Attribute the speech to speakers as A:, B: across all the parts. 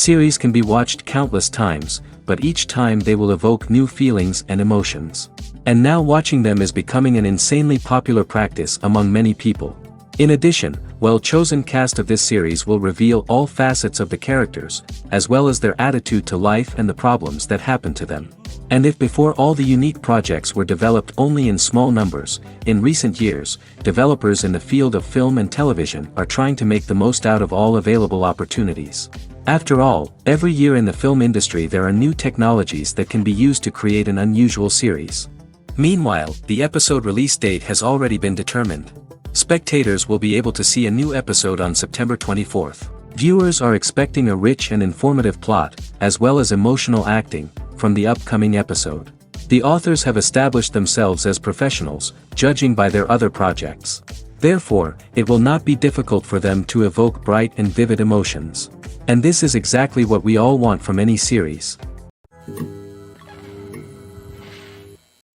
A: Series can be watched countless times, but each time they will evoke new feelings and emotions. And now watching them is becoming an insanely popular practice among many people. In addition, well-chosen cast of this series will reveal all facets of the characters, as well as their attitude to life and the problems that happen to them. And if before all the unique projects were developed only in small numbers, in recent years, developers in the field of film and television are trying to make the most out of all available opportunities. After all, every year in the film industry there are new technologies that can be used to create an unusual series. Meanwhile, the episode release date has already been determined. Spectators will be able to see a new episode on September 24th. Viewers are expecting a rich and informative plot, as well as emotional acting, from the upcoming episode. The authors have established themselves as professionals, judging by their other projects. Therefore, it will not be difficult for them to evoke bright and vivid emotions. And this is exactly what we all want from any series.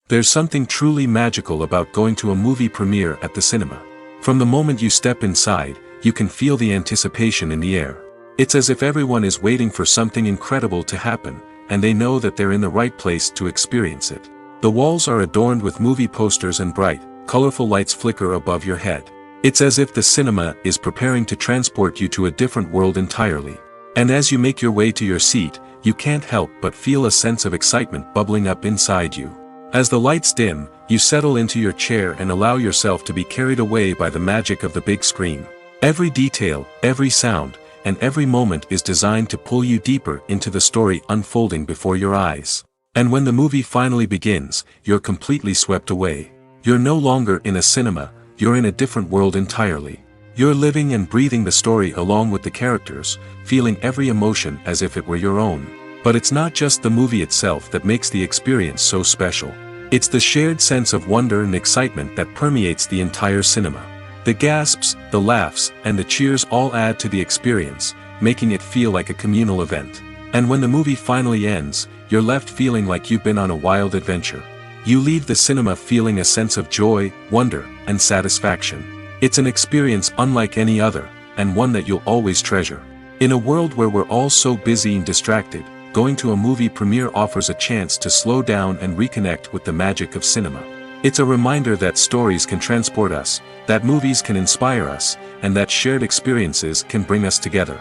B: There's something truly magical about going to a movie premiere at the cinema. From the moment you step inside, you can feel the anticipation in the air. It's as if everyone is waiting for something incredible to happen, and they know that they're in the right place to experience it. The walls are adorned with movie posters and bright, colorful lights flicker above your head. It's as if the cinema is preparing to transport you to a different world entirely. And as you make your way to your seat, you can't help but feel a sense of excitement bubbling up inside you. As the lights dim, you settle into your chair and allow yourself to be carried away by the magic of the big screen. Every detail, every sound, and every moment is designed to pull you deeper into the story unfolding before your eyes. And when the movie finally begins, you're completely swept away. You're no longer in a cinema, you're in a different world entirely. You're living and breathing the story along with the characters, feeling every emotion as if it were your own. But it's not just the movie itself that makes the experience so special. It's the shared sense of wonder and excitement that permeates the entire cinema. The gasps, the laughs, and the cheers all add to the experience, making it feel like a communal event. And when the movie finally ends, you're left feeling like you've been on a wild adventure. You leave the cinema feeling a sense of joy, wonder, and satisfaction. It's an experience unlike any other, and one that you'll always treasure. In a world where we're all so busy and distracted, going to a movie premiere offers a chance to slow down and reconnect with the magic of cinema. It's a reminder that stories can transport us, that movies can inspire us, and that shared experiences can bring us together.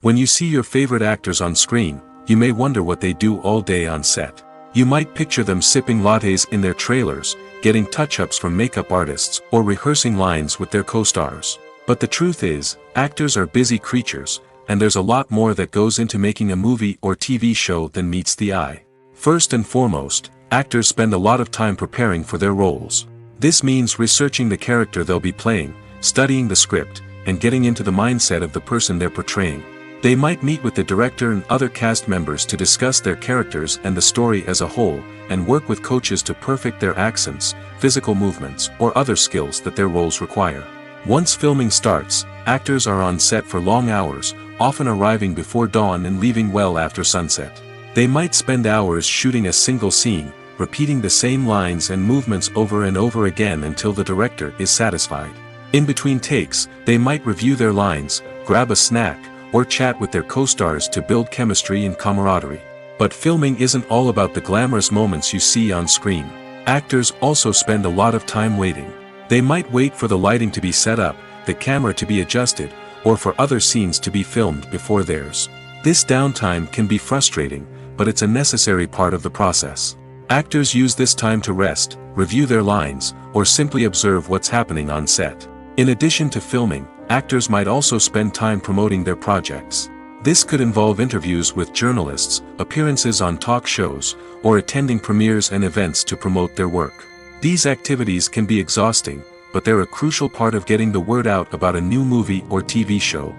B: When you see your favorite actors on screen, you may wonder what they do all day on set. You might picture them sipping lattes in their trailers, getting touch-ups from makeup artists, or rehearsing lines with their co-stars. But the truth is, actors are busy creatures, and there's a lot more that goes into making a movie or TV show than meets the eye. First and foremost, actors spend a lot of time preparing for their roles. This means researching the character they'll be playing, studying the script, and getting into the mindset of the person they're portraying. They might meet with the director and other cast members to discuss their characters and the story as a whole, and work with coaches to perfect their accents, physical movements, or other skills that their roles require. Once filming starts, actors are on set for long hours, often arriving before dawn and leaving well after sunset. They might spend hours shooting a single scene, repeating the same lines and movements over and over again until the director is satisfied. In between takes, they might review their lines, grab a snack, or chat with their co-stars to build chemistry and camaraderie. But filming isn't all about the glamorous moments you see on screen. Actors also spend a lot of time waiting. They might wait for the lighting to be set up, the camera to be adjusted, or for other scenes to be filmed before theirs. This downtime can be frustrating, but it's a necessary part of the process. Actors use this time to rest, review their lines, or simply observe what's happening on set. In addition to filming, actors might also spend time promoting their projects. This could involve interviews with journalists, appearances on talk shows, or attending premieres and events to promote their work. These activities can be exhausting, but they're a crucial part of getting the word out about a new movie or TV show.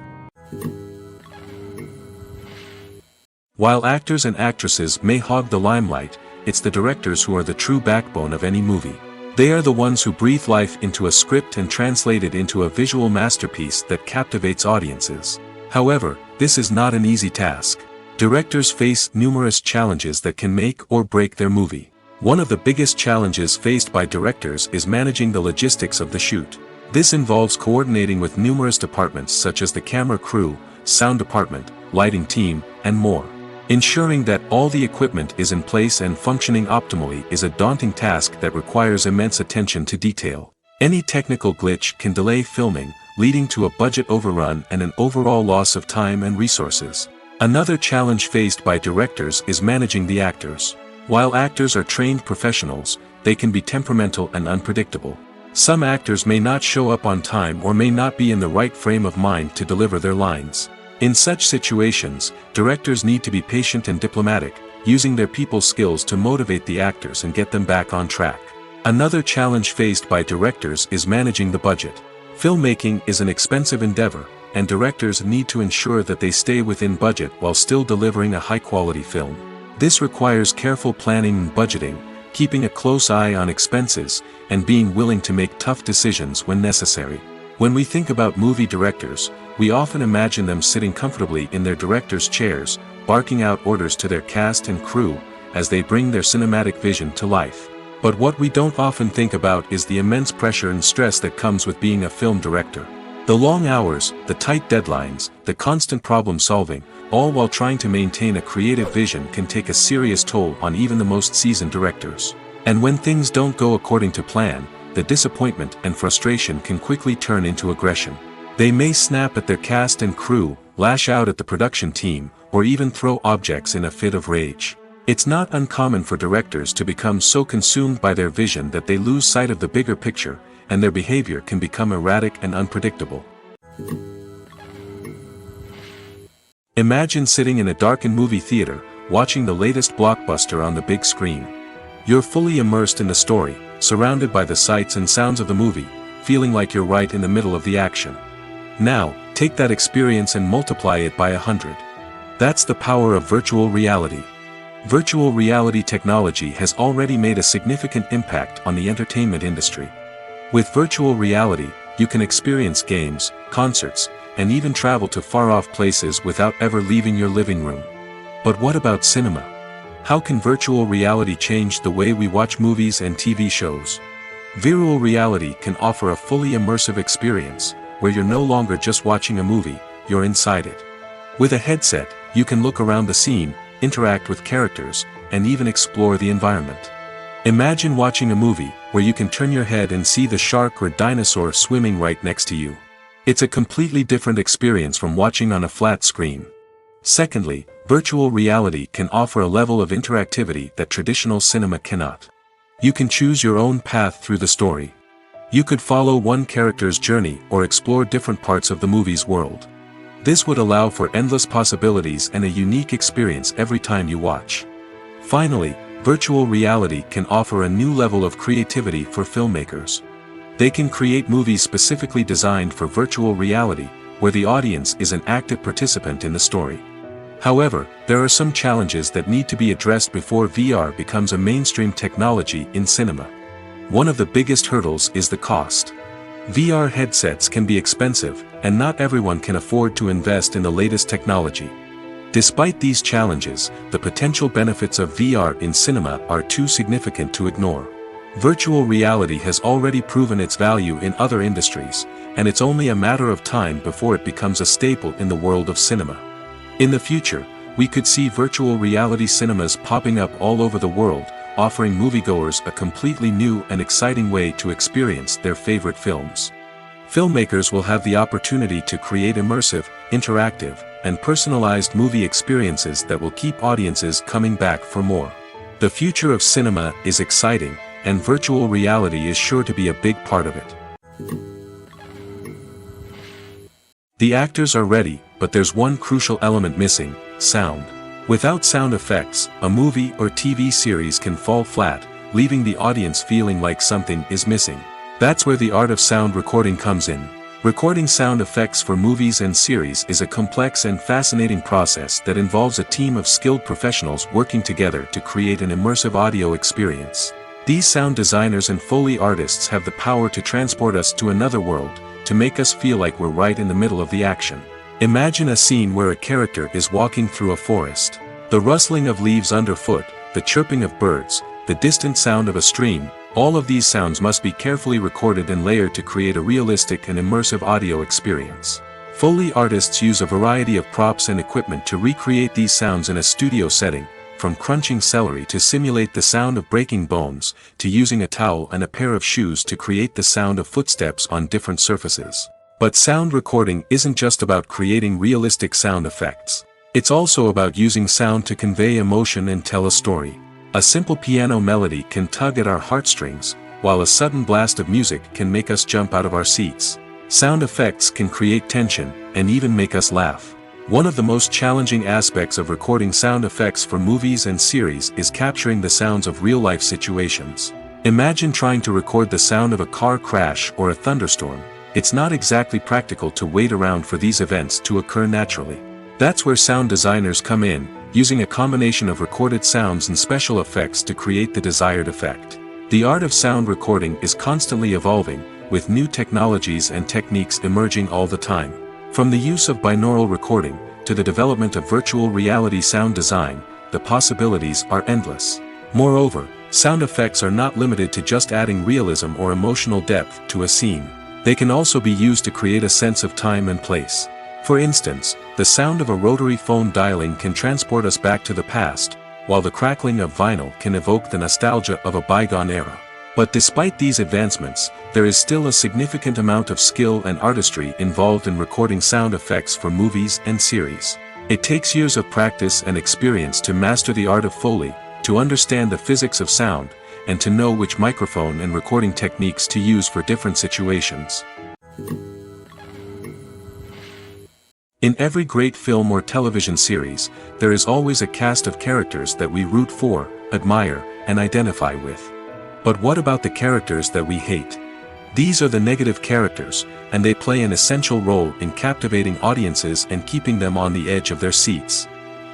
B: While actors and actresses may hog the limelight, it's the directors who are the true backbone of any movie. They are the ones who breathe life into a script and translate it into a visual masterpiece that captivates audiences. However, this is not an easy task. Directors face numerous challenges that can make or break their movie. One of the biggest challenges faced by directors is managing the logistics of the shoot. This involves coordinating with numerous departments such as the camera crew, sound department, lighting team, and more. Ensuring that all the equipment is in place and functioning optimally is a daunting task that requires immense attention to detail. Any technical glitch can delay filming, leading to a budget overrun and an overall loss of time and resources. Another challenge faced by directors is managing the actors. While actors are trained professionals, they can be temperamental and unpredictable. Some actors may not show up on time or may not be in the right frame of mind to deliver their lines. In such situations, directors need to be patient and diplomatic, using their people skills to motivate the actors and get them back on track. Another challenge faced by directors is managing the budget. Filmmaking is an expensive endeavor, and directors need to ensure that they stay within budget while still delivering a high-quality film. This requires careful planning and budgeting, keeping a close eye on expenses, and being willing to make tough decisions when necessary. When we think about movie directors, we often imagine them sitting comfortably in their director's chairs, barking out orders to their cast and crew, as they bring their cinematic vision to life. But what we don't often think about is the immense pressure and stress that comes with being a film director. The long hours, the tight deadlines, the constant problem solving, all while trying to maintain a creative vision can take a serious toll on even the most seasoned directors. And when things don't go according to plan, the disappointment and frustration can quickly turn into aggression. They may snap at their cast and crew, lash out at the production team, or even throw objects in a fit of rage. It's not uncommon for directors to become so consumed by their vision that they lose sight of the bigger picture, and their behavior can become erratic and unpredictable. Imagine sitting in a darkened movie theater, watching the latest blockbuster on the big screen. You're fully immersed in the story, surrounded by the sights and sounds of the movie, feeling like you're right in the middle of the action. Now, take that experience and multiply it by 100. That's the power of virtual reality. Virtual reality technology has already made a significant impact on the entertainment industry. With virtual reality, you can experience games, concerts, and even travel to far-off places without ever leaving your living room. But what about cinema? How can virtual reality change the way we watch movies and TV shows? Virtual reality can offer a fully immersive experience, where you're no longer just watching a movie, you're inside it. With a headset, you can look around the scene, interact with characters, and even explore the environment. Imagine watching a movie where you can turn your head and see the shark or dinosaur swimming right next to you. It's a completely different experience from watching on a flat screen. Secondly, virtual reality can offer a level of interactivity that traditional cinema cannot. You can choose your own path through the story. You could follow one character's journey or explore different parts of the movie's world. This would allow for endless possibilities and a unique experience every time you watch. Finally, virtual reality can offer a new level of creativity for filmmakers. They can create movies specifically designed for virtual reality, where the audience is an active participant in the story. However, there are some challenges that need to be addressed before VR becomes a mainstream technology in cinema. One of the biggest hurdles is the cost. VR headsets can be expensive, and not everyone can afford to invest in the latest technology. Despite these challenges, the potential benefits of VR in cinema are too significant to ignore. Virtual reality has already proven its value in other industries, and it's only a matter of time before it becomes a staple in the world of cinema. In the future, we could see virtual reality cinemas popping up all over the world, offering moviegoers a completely new and exciting way to experience their favorite films. Filmmakers will have the opportunity to create immersive, interactive, and personalized movie experiences that will keep audiences coming back for more. The future of cinema is exciting, and virtual reality is sure to be a big part of it. The actors are ready, but there's one crucial element missing: sound. Without sound effects, a movie or TV series can fall flat, leaving the audience feeling like something is missing. That's where the art of sound recording comes in. Recording sound effects for movies and series is a complex and fascinating process that involves a team of skilled professionals working together to create an immersive audio experience. These sound designers and Foley artists have the power to transport us to another world, to make us feel like we're right in the middle of the action. Imagine a scene where a character is walking through a forest. The rustling of leaves underfoot, the chirping of birds, the distant sound of a stream, All of these sounds must be carefully recorded and layered to create a realistic and immersive audio experience. Foley artists use a variety of props and equipment to recreate these sounds in a studio setting, from crunching celery to simulate the sound of breaking bones, to using a towel and a pair of shoes to create the sound of footsteps on different surfaces. But sound recording isn't just about creating realistic sound effects. It's also about using sound to convey emotion and tell a story. A simple piano melody can tug at our heartstrings, while a sudden blast of music can make us jump out of our seats. Sound effects can create tension, and even make us laugh. One of the most challenging aspects of recording sound effects for movies and series is capturing the sounds of real-life situations. Imagine trying to record the sound of a car crash or a thunderstorm. It's not exactly practical to wait around for these events to occur naturally. That's where sound designers come in, using a combination of recorded sounds and special effects to create the desired effect. The art of sound recording is constantly evolving, with new technologies and techniques emerging all the time. From the use of binaural recording, to the development of virtual reality sound design, the possibilities are endless. Moreover, sound effects are not limited to just adding realism or emotional depth to a scene. They can also be used to create a sense of time and place. For instance, the sound of a rotary phone dialing can transport us back to the past, while the crackling of vinyl can evoke the nostalgia of a bygone era. But despite these advancements, there is still a significant amount of skill and artistry involved in recording sound effects for movies and series. It takes years of practice and experience to master the art of Foley, to understand the physics of sound, and to know which microphone and recording techniques to use for different situations. In every great film or television series, there is always a cast of characters that we root for, admire, and identify with. But what about the characters that we hate? These are the negative characters, and they play an essential role in captivating audiences and keeping them on the edge of their seats.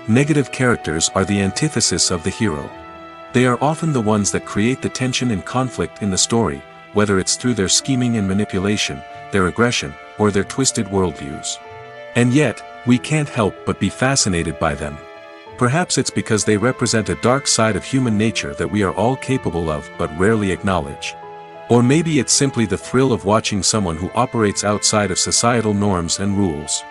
B: Negative characters are the antithesis of the hero. They are often the ones that create the tension and conflict in the story, whether it's through their scheming and manipulation, their aggression, or their twisted worldviews. And yet, we can't help but be fascinated by them. Perhaps it's because they represent a dark side of human nature that we are all capable of but rarely acknowledge. Or maybe it's simply the thrill of watching someone who operates outside of societal norms and rules.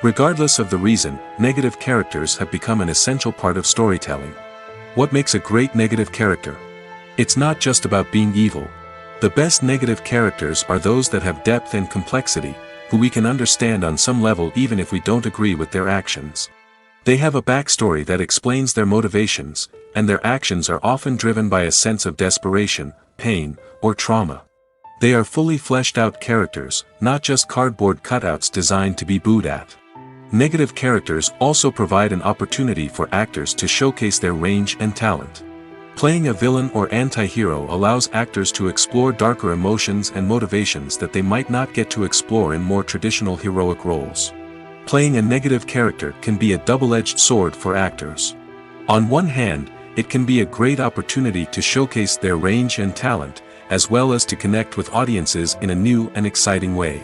B: Regardless of the reason, negative characters have become an essential part of storytelling. What makes a great negative character? It's not just about being evil. The best negative characters are those that have depth and complexity, who we can understand on some level even if we don't agree with their actions. They have a backstory that explains their motivations, and their actions are often driven by a sense of desperation, pain, or trauma. They are fully fleshed out characters, not just cardboard cutouts designed to be booed at. Negative characters also provide an opportunity for actors to showcase their range and talent. Playing a villain or anti-hero allows actors to explore darker emotions and motivations that they might not get to explore in more traditional heroic roles. Playing a negative character can be a double-edged sword for actors. On one hand, it can be a great opportunity to showcase their range and talent, as well as to connect with audiences in a new and exciting way.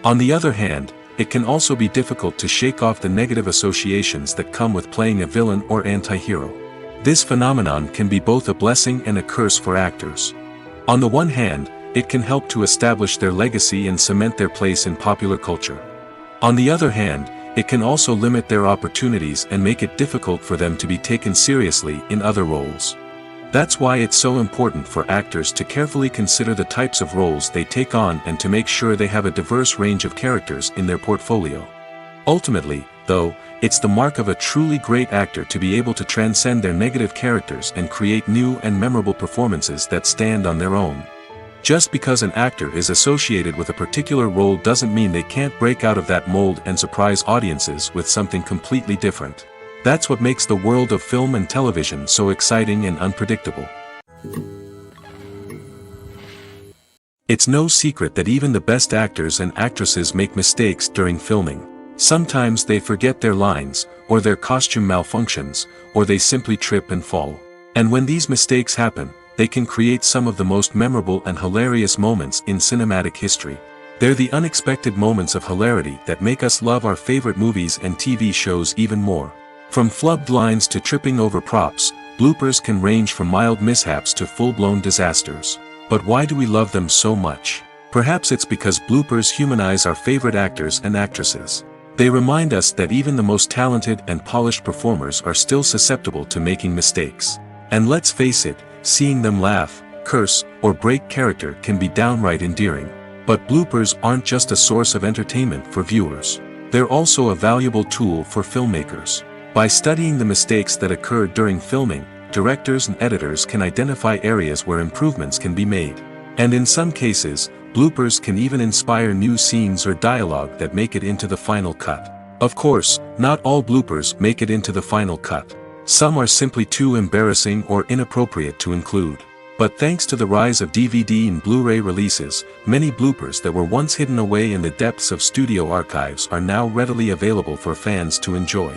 B: On the other hand, it can also be difficult to shake off the negative associations that come with playing a villain or anti-hero. This phenomenon can be both a blessing and a curse for actors. On the one hand, it can help to establish their legacy and cement their place in popular culture. On the other hand, it can also limit their opportunities and make it difficult for them to be taken seriously in other roles. That's why it's so important for actors to carefully consider the types of roles they take on and to make sure they have a diverse range of characters in their portfolio. Ultimately, though, it's the mark of a truly great actor to be able to transcend their negative characters and create new and memorable performances that stand on their own. Just because an actor is associated with a particular role doesn't mean they can't break out of that mold and surprise audiences with something completely different. That's what makes the world of film and television so exciting and unpredictable. It's no secret that even the best actors and actresses make mistakes during filming. Sometimes they forget their lines, or their costume malfunctions, or they simply trip and fall. And when these mistakes happen, they can create some of the most memorable and hilarious moments in cinematic history. They're the unexpected moments of hilarity that make us love our favorite movies and TV shows even more. From flubbed lines to tripping over props, bloopers can range from mild mishaps to full-blown disasters. But why do we love them so much? Perhaps it's because bloopers humanize our favorite actors and actresses. They remind us that even the most talented and polished performers are still susceptible to making mistakes. And let's face it, seeing them laugh, curse, or break character can be downright endearing. But bloopers aren't just a source of entertainment for viewers. They're also a valuable tool for filmmakers. By studying the mistakes that occurred during filming, directors and editors can identify areas where improvements can be made. And in some cases, bloopers can even inspire new scenes or dialogue that make it into the final cut. Of course, not all bloopers make it into the final cut. Some are simply too embarrassing or inappropriate to include. But thanks to the rise of DVD and Blu-ray releases, many bloopers that were once hidden away in the depths of studio archives are now readily available for fans to enjoy.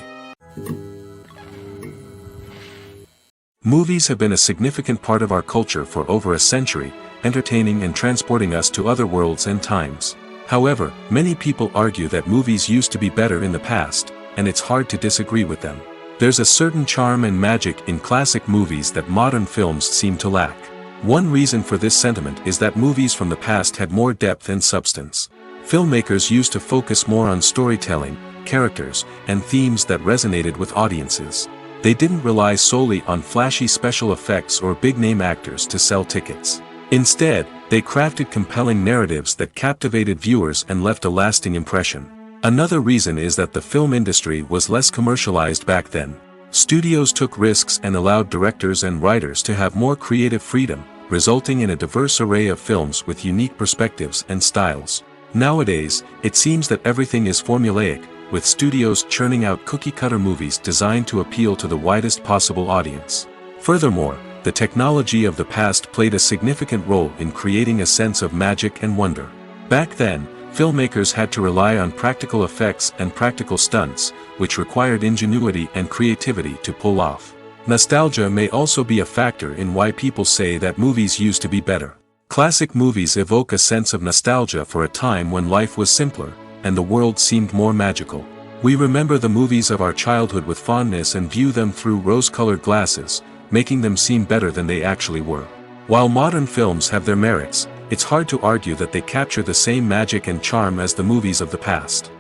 B: Movies have been a significant part of our culture for over a century, entertaining and transporting us to other worlds and times. However, many people argue that movies used to be better in the past, and it's hard to disagree with them. There's a certain charm and magic in classic movies that modern films seem to lack. One reason for this sentiment is that movies from the past had more depth and substance. Filmmakers used to focus more on storytelling, characters, and themes that resonated with audiences. They didn't rely solely on flashy special effects or big-name actors to sell tickets. Instead, they crafted compelling narratives that captivated viewers and left a lasting impression. Another reason is that the film industry was less commercialized back then. Studios took risks and allowed directors and writers to have more creative freedom, resulting in a diverse array of films with unique perspectives and styles. Nowadays, it seems that everything is formulaic, with studios churning out cookie-cutter movies designed to appeal to the widest possible audience. Furthermore, the technology of the past played a significant role in creating a sense of magic and wonder. Back then, filmmakers had to rely on practical effects and practical stunts, which required ingenuity and creativity to pull off. Nostalgia may also be a factor in why people say that movies used to be better. Classic movies evoke a sense of nostalgia for a time when life was simpler, and the world seemed more magical. We remember the movies of our childhood with fondness and view them through rose-colored glasses, making them seem better than they actually were. While modern films have their merits, it's hard to argue that they capture the same magic and charm as the movies of the past.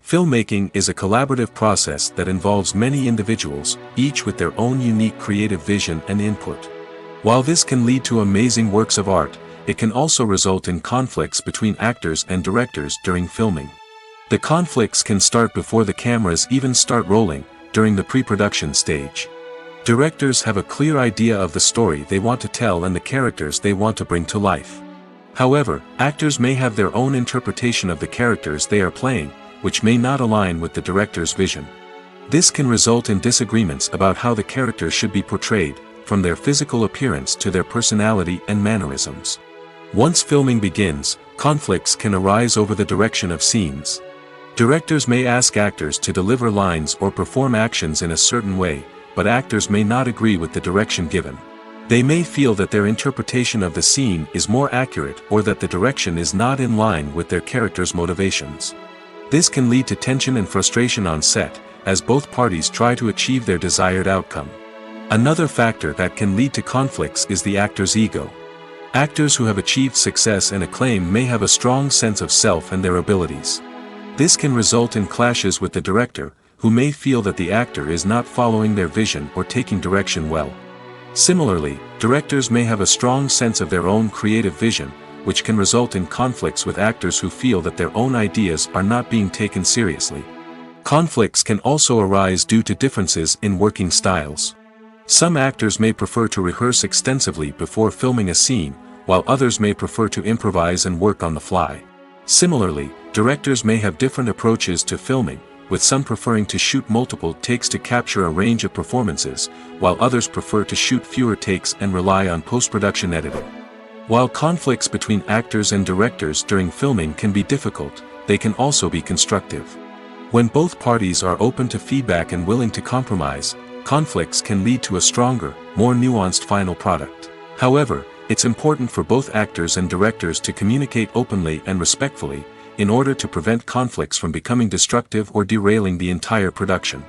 B: Filmmaking is a collaborative process that involves many individuals, each with their own unique creative vision and input. While this can lead to amazing works of art, it can also result in conflicts between actors and directors during filming. The conflicts can start before the cameras even start rolling, during the pre-production stage. Directors have a clear idea of the story they want to tell and the characters they want to bring to life. However, actors may have their own interpretation of the characters they are playing, which may not align with the director's vision. This can result in disagreements about how the characters should be portrayed, from their physical appearance to their personality and mannerisms. Once filming begins, conflicts can arise over the direction of scenes. Directors may ask actors to deliver lines or perform actions in a certain way, but actors may not agree with the direction given. They may feel that their interpretation of the scene is more accurate or that the direction is not in line with their character's motivations. This can lead to tension and frustration on set, as both parties try to achieve their desired outcome. Another factor that can lead to conflicts is the actor's ego. Actors who have achieved success and acclaim may have a strong sense of self and their abilities. This can result in clashes with the director, who may feel that the actor is not following their vision or taking direction well. Similarly, directors may have a strong sense of their own creative vision, which can result in conflicts with actors who feel that their own ideas are not being taken seriously. Conflicts can also arise due to differences in working styles. Some actors may prefer to rehearse extensively before filming a scene, while others may prefer to improvise and work on the fly. Similarly, directors may have different approaches to filming, with some preferring to shoot multiple takes to capture a range of performances, while others prefer to shoot fewer takes and rely on post-production editing. While conflicts between actors and directors during filming can be difficult, they can also be constructive. When both parties are open to feedback and willing to compromise, conflicts can lead to a stronger, more nuanced final product. However, it's important for both actors and directors to communicate openly and respectfully, in order to prevent conflicts from becoming destructive or derailing the entire production.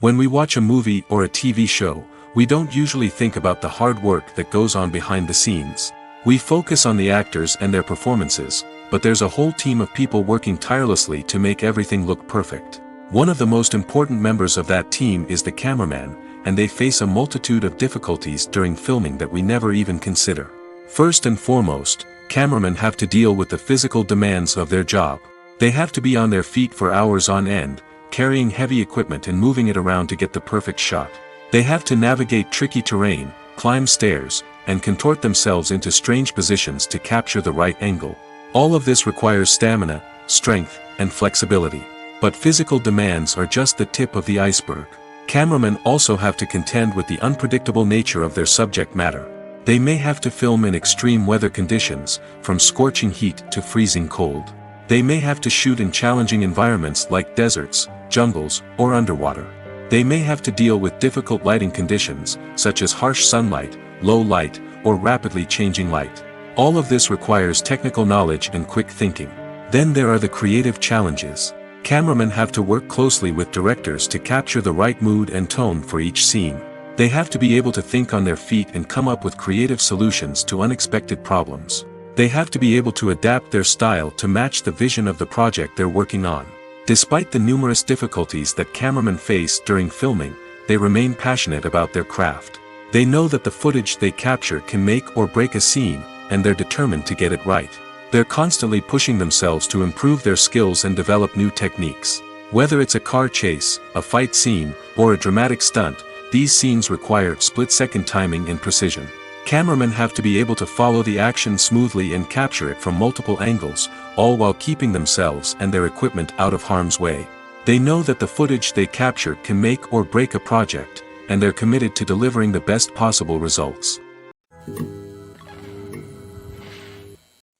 B: When we watch a movie or a TV show, we don't usually think about the hard work that goes on behind the scenes. We focus on the actors and their performances, but there's a whole team of people working tirelessly to make everything look perfect. One of the most important members of that team is the cameraman, and they face a multitude of difficulties during filming that we never even consider. First and foremost, cameramen have to deal with the physical demands of their job. They have to be on their feet for hours on end, carrying heavy equipment and moving it around to get the perfect shot. They have to navigate tricky terrain, climb stairs, and contort themselves into strange positions to capture the right angle. All of this requires stamina, strength, and flexibility. But physical demands are just the tip of the iceberg. Cameramen also have to contend with the unpredictable nature of their subject matter. They may have to film in extreme weather conditions, from scorching heat to freezing cold. They may have to shoot in challenging environments like deserts, jungles, or underwater. They may have to deal with difficult lighting conditions, such as harsh sunlight, low light, or rapidly changing light. All of this requires technical knowledge and quick thinking. Then there are the creative challenges. Cameramen have to work closely with directors to capture the right mood and tone for each scene. They have to be able to think on their feet and come up with creative solutions to unexpected problems. They have to be able to adapt their style to match the vision of the project they're working on. Despite the numerous difficulties that cameramen face during filming, they remain passionate about their craft. They know that the footage they capture can make or break a scene, and they're determined to get it right. They're constantly pushing themselves to improve their skills and develop new techniques. Whether it's a car chase, a fight scene, or a dramatic stunt, these scenes require split-second timing and precision. Cameramen have to be able to follow the action smoothly and capture it from multiple angles, all while keeping themselves and their equipment out of harm's way. They know that the footage they capture can make or break a project, and they're committed to delivering the best possible results.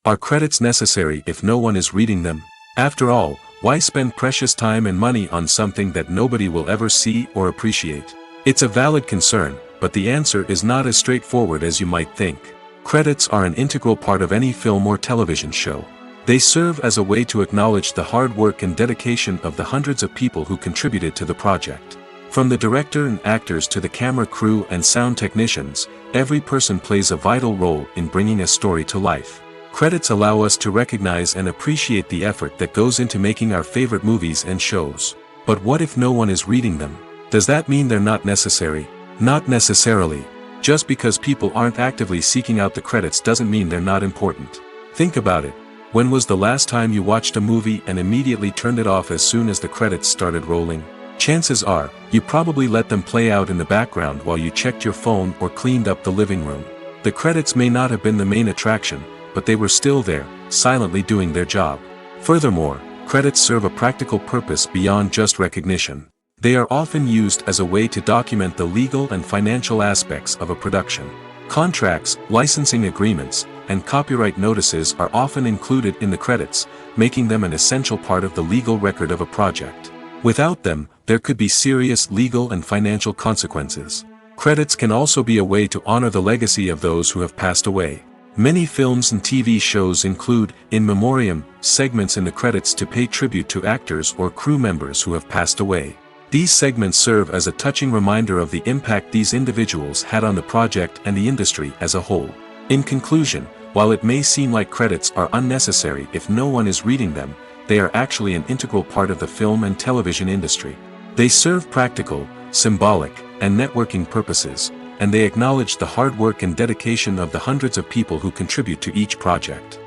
B: Are credits necessary if no one is reading them? After all, why spend precious time and money on something that nobody will ever see or appreciate? It's a valid concern, but the answer is not as straightforward as you might think. Credits are an integral part of any film or television show. They serve as a way to acknowledge the hard work and dedication of the hundreds of people who contributed to the project. From the director and actors to the camera crew and sound technicians, every person plays a vital role in bringing a story to life. Credits allow us to recognize and appreciate the effort that goes into making our favorite movies and shows. But what if no one is reading them? Does that mean they're not necessary? Not necessarily. Just because people aren't actively seeking out the credits doesn't mean they're not important. Think about it. When was the last time you watched a movie and immediately turned it off as soon as the credits started rolling? Chances are, you probably let them play out in the background while you checked your phone or cleaned up the living room. The credits may not have been the main attraction, but they were still there, silently doing their job. Furthermore, credits serve a practical purpose beyond just recognition. They are often used as a way to document the legal and financial aspects of a production. Contracts, licensing agreements, and copyright notices are often included in the credits, making them an essential part of the legal record of a project. Without them, there could be serious legal and financial consequences. Credits can also be a way to honor the legacy of those who have passed away. Many films and TV shows include, in memoriam, segments in the credits to pay tribute to actors or crew members who have passed away. These segments serve as a touching reminder of the impact these individuals had on the project and the industry as a whole. In conclusion, while it may seem like credits are unnecessary if no one is reading them, they are actually an integral part of the film and television industry. They serve practical, symbolic, and networking purposes, and they acknowledge the hard work and dedication of the hundreds of people who contribute to each project.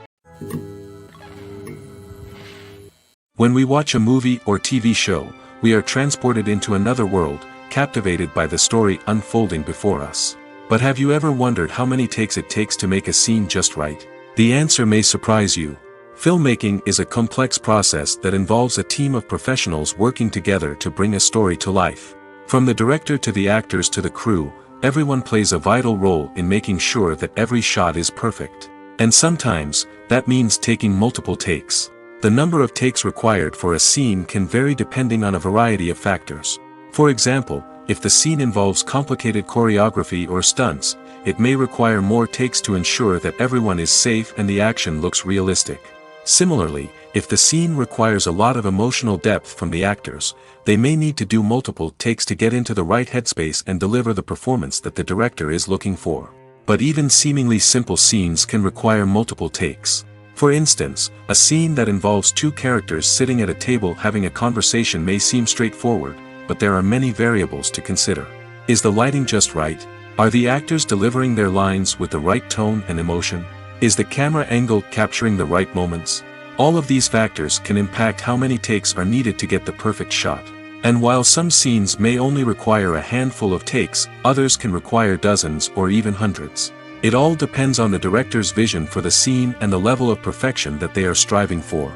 B: When we watch a movie or TV show, we are transported into another world, captivated by the story unfolding before us. But have you ever wondered how many takes it takes to make a scene just right? The answer may surprise you. Filmmaking is a complex process that involves a team of professionals working together to bring a story to life. From the director to the actors to the crew, everyone plays a vital role in making sure that every shot is perfect. And sometimes, that means taking multiple takes. The number of takes required for a scene can vary depending on a variety of factors. For example, if the scene involves complicated choreography or stunts, it may require more takes to ensure that everyone is safe and the action looks realistic. Similarly, If the scene requires a lot of emotional depth from the actors, they may need to do multiple takes to get into the right headspace and deliver the performance that the director is looking for. But even seemingly simple scenes can require multiple takes. For instance, a scene that involves two characters sitting at a table having a conversation may seem straightforward, but there are many variables to consider. Is the lighting just right? Are the actors delivering their lines with the right tone and emotion? Is the camera angle capturing the right moments? All of these factors can impact how many takes are needed to get the perfect shot. And while some scenes may only require a handful of takes, others can require dozens or even hundreds. It all depends on the director's vision for the scene and the level of perfection that they are striving for.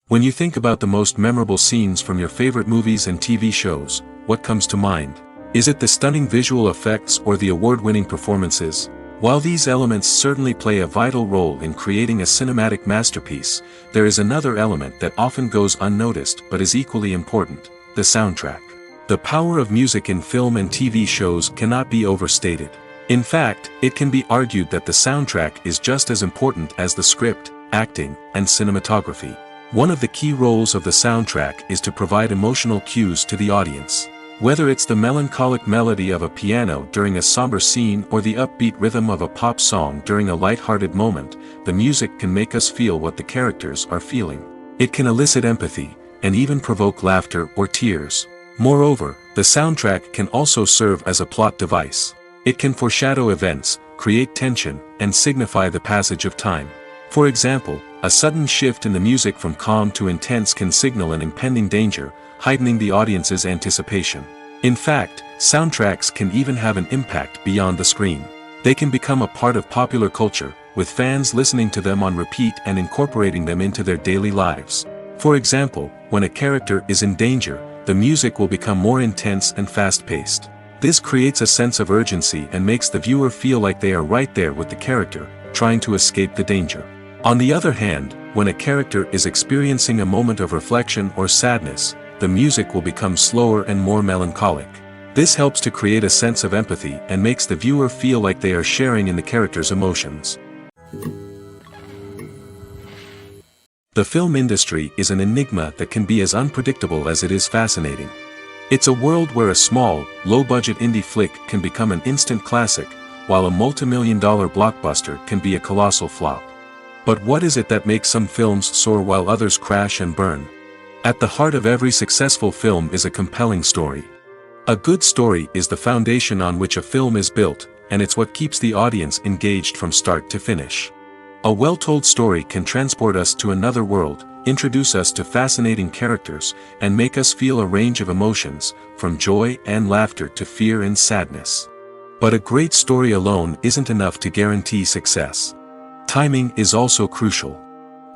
B: When you think about the most memorable scenes from your favorite movies and TV shows, what comes to mind? Is it the stunning visual effects or the award-winning performances? While these elements certainly play a vital role in creating a cinematic masterpiece, there is another element that often goes unnoticed but is equally important: the soundtrack. The power of music in film and TV shows cannot be overstated. In fact, it can be argued that the soundtrack is just as important as the script, acting, and cinematography. One of the key roles of the soundtrack is to provide emotional cues to the audience. Whether it's the melancholic melody of a piano during a somber scene or the upbeat rhythm of a pop song during a light-hearted moment, the music can make us feel what the characters are feeling. It can elicit empathy, and even provoke laughter or tears. Moreover, the soundtrack can also serve as a plot device. It can foreshadow events, create tension, and signify the passage of time. For example, a sudden shift in the music from calm to intense can signal an impending danger, heightening the audience's anticipation. In fact, soundtracks can even have an impact beyond the screen. They can become a part of popular culture, with fans listening to them on repeat and incorporating them into their daily lives. For example, when a character is in danger, the music will become more intense and fast-paced. This creates a sense of urgency and makes the viewer feel like they are right there with the character, trying to escape the danger. On the other hand, when a character is experiencing a moment of reflection or sadness, the music will become slower and more melancholic. This helps to create a sense of empathy and makes the viewer feel like they are sharing in the character's emotions. The film industry is an enigma that can be as unpredictable as it is fascinating. It's a world where a small, low-budget indie flick can become an instant classic, while a multi-million-dollar blockbuster can be a colossal flop. But what is it that makes some films soar while others crash and burn? At the heart of every successful film is a compelling story. A good story is the foundation on which a film is built, and it's what keeps the audience engaged from start to finish. A well-told story can transport us to another world, introduce us to fascinating characters, and make us feel a range of emotions, from joy and laughter to fear and sadness. But a great story alone isn't enough to guarantee success. Timing is also crucial.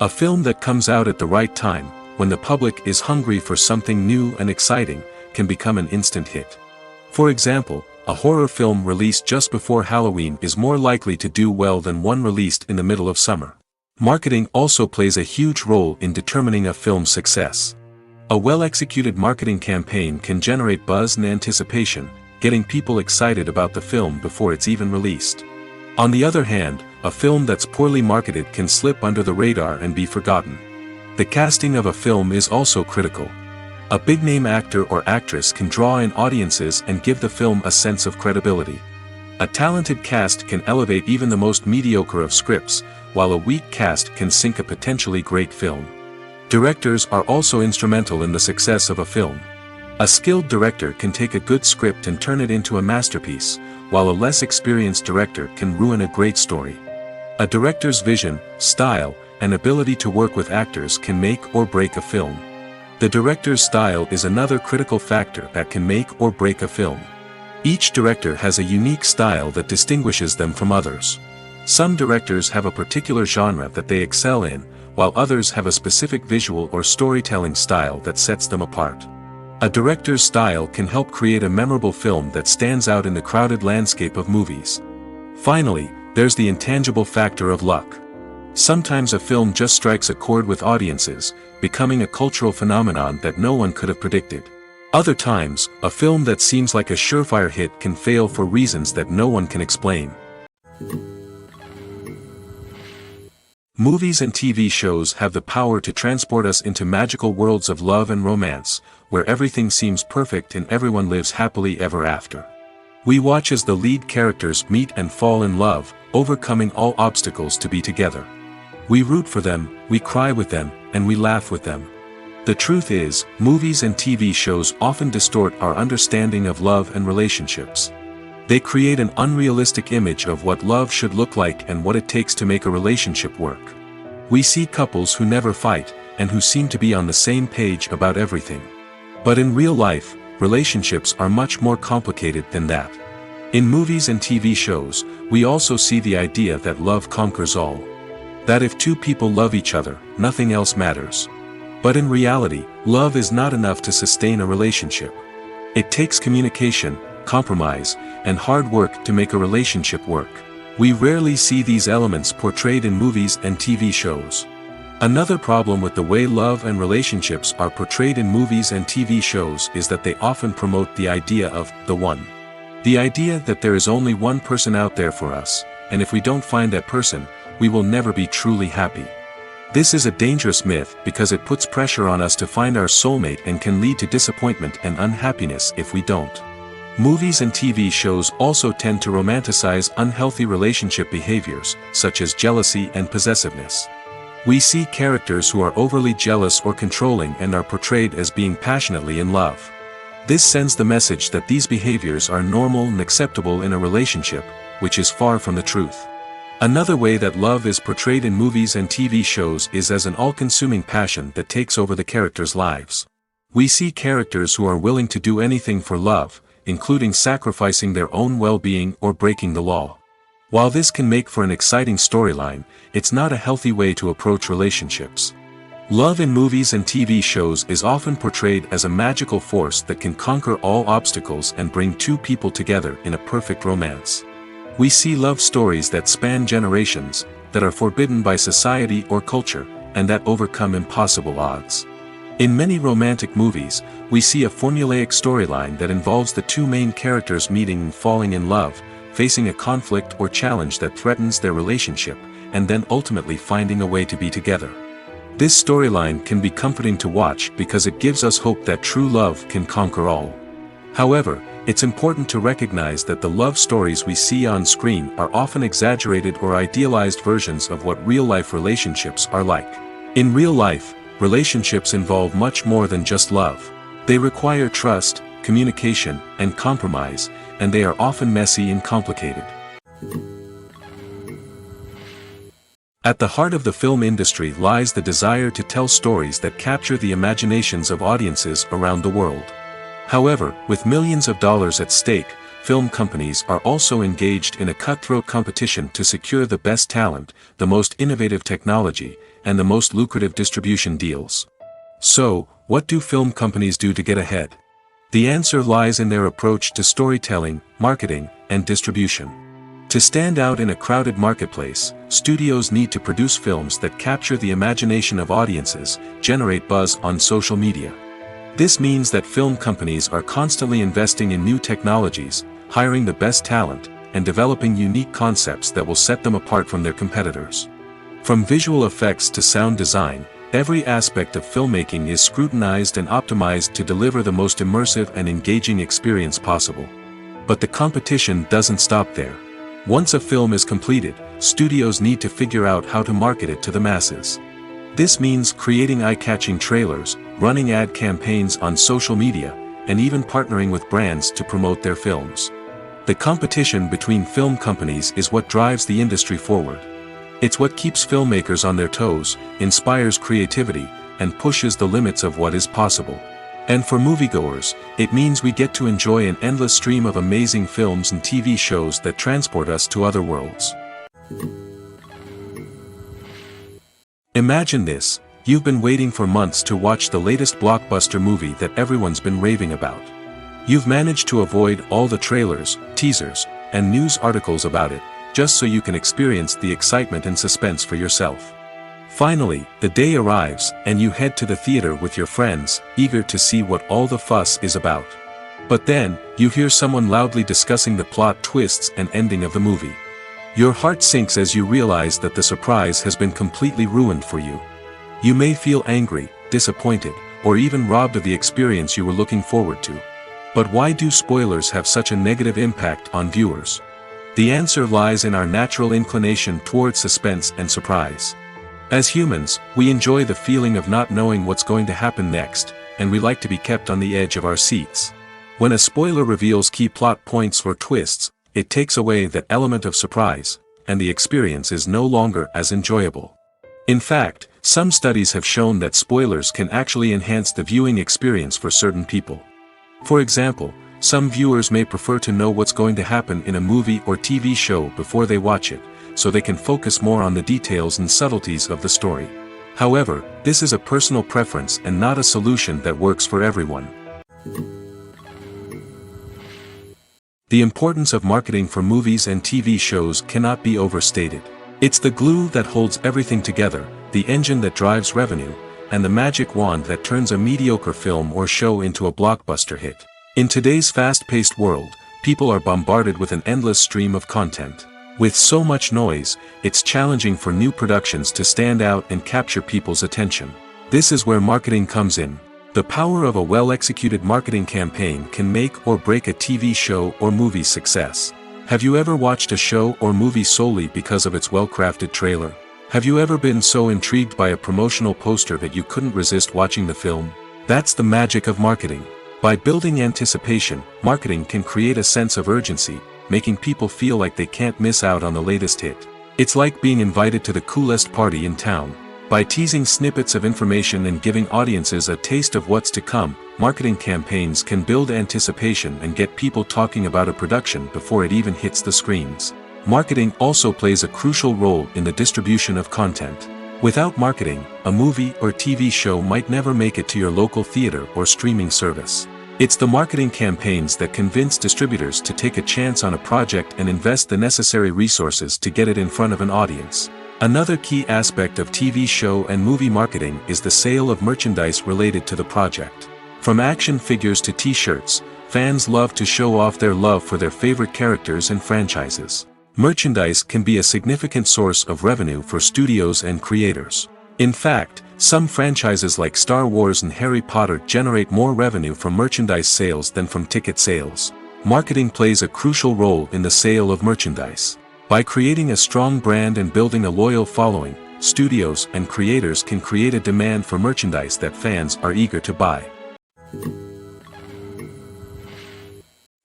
B: A film that comes out at the right time, when the public is hungry for something new and exciting, can become an instant hit. For example, a horror film released just before Halloween is more likely to do well than one released in the middle of summer. Marketing also plays a huge role in determining a film's success. A well-executed marketing campaign can generate buzz and anticipation, getting people excited about the film before it's even released. On the other hand, a film that's poorly marketed can slip under the radar and be forgotten. The casting of a film is also critical. A big-name actor or actress can draw in audiences and give the film a sense of credibility. A talented cast can elevate even the most mediocre of scripts, while a weak cast can sink a potentially great film. Directors are also instrumental in the success of a film. A skilled director can take a good script and turn it into a masterpiece, while a less experienced director can ruin a great story. A director's vision, style, and ability to work with actors can make or break a film. The director's style is another critical factor that can make or break a film. Each director has a unique style that distinguishes them from others. Some directors have a particular genre that they excel in, while others have a specific visual or storytelling style that sets them apart. A director's style can help create a memorable film that stands out in the crowded landscape of movies. Finally, there's the intangible factor of luck. Sometimes a film just strikes a chord with audiences, becoming a cultural phenomenon that no one could have predicted. Other times, a film that seems like a surefire hit can fail for reasons that no one can explain. Movies and TV shows have the power to transport us into magical worlds of love and romance, where everything seems perfect and everyone lives happily ever after. We watch as the lead characters meet and fall in love, overcoming all obstacles to be together. We root for them, we cry with them, and we laugh with them. The truth is, movies and TV shows often distort our understanding of love and relationships. They create an unrealistic image of what love should look like and what it takes to make a relationship work. We see couples who never fight, and who seem to be on the same page about everything. But in real life, relationships are much more complicated than that. In movies and TV shows, we also see the idea that love conquers all. That if two people love each other, nothing else matters. But in reality, love is not enough to sustain a relationship. It takes communication, compromise, and hard work to make a relationship work. We rarely see these elements portrayed in movies and TV shows. Another problem with the way love and relationships are portrayed in movies and TV shows is that they often promote the idea of the one. The idea that there is only one person out there for us, and if we don't find that person, we will never be truly happy. This is a dangerous myth because it puts pressure on us to find our soulmate and can lead to disappointment and unhappiness if we don't. Movies and TV shows also tend to romanticize unhealthy relationship behaviors, such as jealousy and possessiveness. We see characters who are overly jealous or controlling and are portrayed as being passionately in love. This sends the message that these behaviors are normal and acceptable in a relationship, which is far from the truth. Another way that love is portrayed in movies and TV shows is as an all-consuming passion that takes over the characters' lives. We see characters who are willing to do anything for love, including sacrificing their own well-being or breaking the law. While this can make for an exciting storyline, it's not a healthy way to approach relationships. Love in movies and TV shows is often portrayed as a magical force that can conquer all obstacles and bring two people together in a perfect romance. We see love stories that span generations, that are forbidden by society or culture, and that overcome impossible odds. In many romantic movies, we see a formulaic storyline that involves the two main characters meeting and falling in love, facing a conflict or challenge that threatens their relationship, and then ultimately finding a way to be together. This storyline can be comforting to watch because it gives us hope that true love can conquer all. However, it's important to recognize that the love stories we see on screen are often exaggerated or idealized versions of what real-life relationships are like. In real life, relationships involve much more than just love. They require trust, communication, and compromise, and they are often messy and complicated. At the heart of the film industry lies the desire to tell stories that capture the imaginations of audiences around the world. However, with millions of dollars at stake, film companies are also engaged in a cutthroat competition to secure the best talent, the most innovative technology, and the most lucrative distribution deals. So, what do film companies do to get ahead? The answer lies in their approach to storytelling, marketing, and distribution. To stand out in a crowded marketplace, studios need to produce films that capture the imagination of audiences, generate buzz on social media. This means that film companies are constantly investing in new technologies, hiring the best talent, and developing unique concepts that will set them apart from their competitors. From visual effects to sound design, every aspect of filmmaking is scrutinized and optimized to deliver the most immersive and engaging experience possible. But the competition doesn't stop there. Once a film is completed, studios need to figure out how to market it to the masses. This means creating eye-catching trailers, running ad campaigns on social media, and even partnering with brands to promote their films. The competition between film companies is what drives the industry forward. It's what keeps filmmakers on their toes, inspires creativity, and pushes the limits of what is possible. And for moviegoers, it means we get to enjoy an endless stream of amazing films and TV shows that transport us to other worlds. Imagine this: you've been waiting for months to watch the latest blockbuster movie that everyone's been raving about. You've managed to avoid all the trailers, teasers, and news articles about it, just so you can experience the excitement and suspense for yourself. Finally, the day arrives, and you head to the theater with your friends, eager to see what all the fuss is about. But then, you hear someone loudly discussing the plot twists and ending of the movie. Your heart sinks as you realize that the surprise has been completely ruined for you. You may feel angry, disappointed, or even robbed of the experience you were looking forward to. But why do spoilers have such a negative impact on viewers? The answer lies in our natural inclination toward suspense and surprise. As humans, we enjoy the feeling of not knowing what's going to happen next, and we like to be kept on the edge of our seats. When a spoiler reveals key plot points or twists, it takes away that element of surprise, and the experience is no longer as enjoyable. In fact, some studies have shown that spoilers can actually enhance the viewing experience for certain people. For example, some viewers may prefer to know what's going to happen in a movie or TV show before they watch it, so they can focus more on the details and subtleties of the story. However, this is a personal preference and not a solution that works for everyone. The importance of marketing for movies and TV shows cannot be overstated. It's the glue that holds everything together, the engine that drives revenue, and the magic wand that turns a mediocre film or show into a blockbuster hit. In today's fast-paced world, people are bombarded with an endless stream of content. With so much noise, it's challenging for new productions to stand out and capture people's attention. This is where marketing comes in. The power of a well-executed marketing campaign can make or break a TV show or movie's success. Have you ever watched a show or movie solely because of its well-crafted trailer? Have you ever been so intrigued by a promotional poster that you couldn't resist watching the film? That's the magic of marketing. By building anticipation, marketing can create a sense of urgency, making people feel like they can't miss out on the latest hit. It's like being invited to the coolest party in town. By teasing snippets of information and giving audiences a taste of what's to come, marketing campaigns can build anticipation and get people talking about a production before it even hits the screens. Marketing also plays a crucial role in the distribution of content. Without marketing, a movie or TV show might never make it to your local theater or streaming service. It's the marketing campaigns that convince distributors to take a chance on a project and invest the necessary resources to get it in front of an audience. Another key aspect of TV show and movie marketing is the sale of merchandise related to the project. From action figures to t-shirts, fans love to show off their love for their favorite characters and franchises. Merchandise can be a significant source of revenue for studios and creators. In fact, some franchises like Star Wars and Harry Potter generate more revenue from merchandise sales than from ticket sales. Marketing plays a crucial role in the sale of merchandise. By creating a strong brand and building a loyal following, studios and creators can create a demand for merchandise that fans are eager to buy.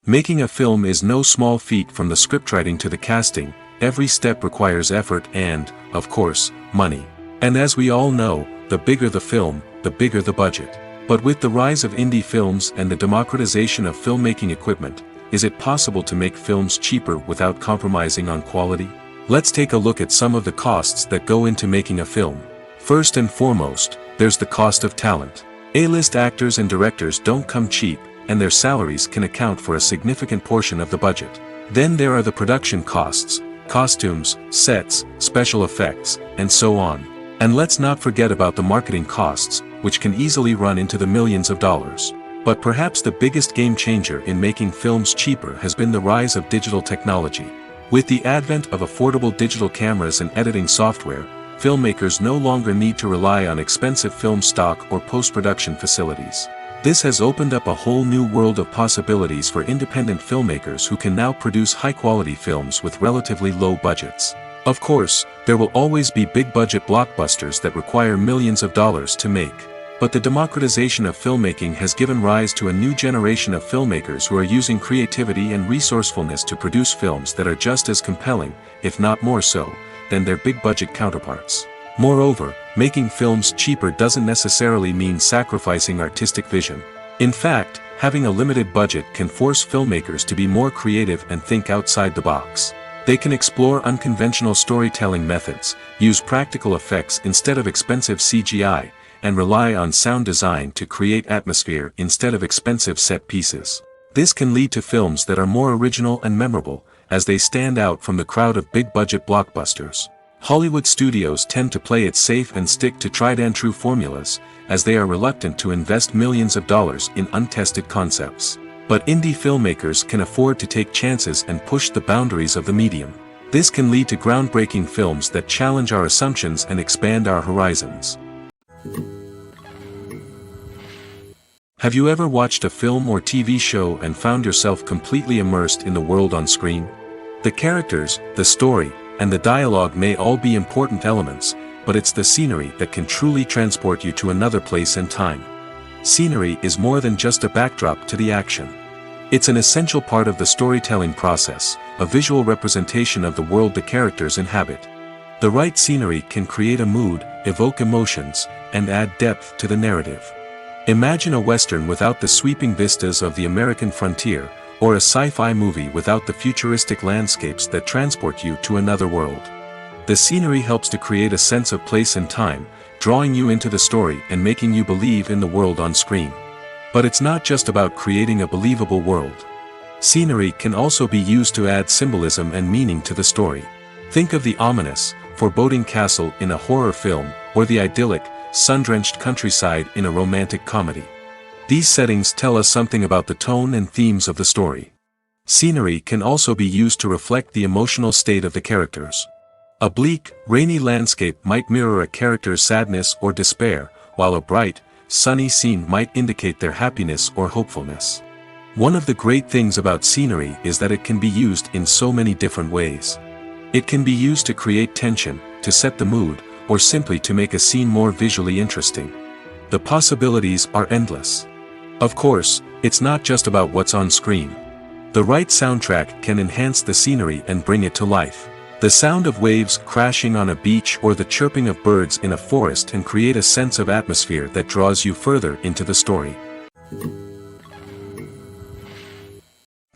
B: Making a film is no small feat. From the scriptwriting to the casting, every step requires effort and, of course, money. And as we all know, the bigger the film, the bigger the budget. But with the rise of indie films and the democratization of filmmaking equipment, is it possible to make films cheaper without compromising on quality? Let's take a look at some of the costs that go into making a film. First and foremost, there's the cost of talent. A-list actors and directors don't come cheap, and their salaries can account for a significant portion of the budget. Then there are the production costs, costumes, sets, special effects, and so on. And let's not forget about the marketing costs, which can easily run into the millions of dollars. But perhaps the biggest game changer in making films cheaper has been the rise of digital technology. With the advent of affordable digital cameras and editing software, filmmakers no longer need to rely on expensive film stock or post-production facilities. This has opened up a whole new world of possibilities for independent filmmakers who can now produce high-quality films with relatively low budgets. Of course, there will always be big-budget blockbusters that require millions of dollars to make. But the democratization of filmmaking has given rise to a new generation of filmmakers who are using creativity and resourcefulness to produce films that are just as compelling, if not more so, than their big-budget counterparts. Moreover, making films cheaper doesn't necessarily mean sacrificing artistic vision. In fact, having a limited budget can force filmmakers to be more creative and think outside the box. They can explore unconventional storytelling methods, use practical effects instead of expensive CGI, and rely on sound design to create atmosphere instead of expensive set pieces. This can lead to films that are more original and memorable, as they stand out from the crowd of big-budget blockbusters. Hollywood studios tend to play it safe and stick to tried-and-true formulas, as they are reluctant to invest millions of dollars in untested concepts. But indie filmmakers can afford to take chances and push the boundaries of the medium. This can lead to groundbreaking films that challenge our assumptions and expand our horizons. Have you ever watched a film or TV show and found yourself completely immersed in the world on screen? The characters, the story, and the dialogue may all be important elements, but it's the scenery that can truly transport you to another place and time. Scenery is more than just a backdrop to the action. It's an essential part of the storytelling process, a visual representation of the world the characters inhabit. The right scenery can create a mood, evoke emotions, and add depth to the narrative. Imagine a Western without the sweeping vistas of the American frontier, or a sci-fi movie without the futuristic landscapes that transport you to another world. The scenery helps to create a sense of place and time, drawing you into the story and making you believe in the world on screen. But it's not just about creating a believable world. Scenery can also be used to add symbolism and meaning to the story. Think of the ominous, foreboding castle in a horror film, or the idyllic, sun-drenched countryside in a romantic comedy. These settings tell us something about the tone and themes of the story. Scenery can also be used to reflect the emotional state of the characters. A bleak, rainy landscape might mirror a character's sadness or despair, while a bright, sunny scene might indicate their happiness or hopefulness. One of the great things about scenery is that it can be used in so many different ways. It can be used to create tension, to set the mood, or simply to make a scene more visually interesting. The possibilities are endless. Of course, it's not just about what's on screen. The right soundtrack can enhance the scenery and bring it to life. The sound of waves crashing on a beach or the chirping of birds in a forest can create a sense of atmosphere that draws you further into the story.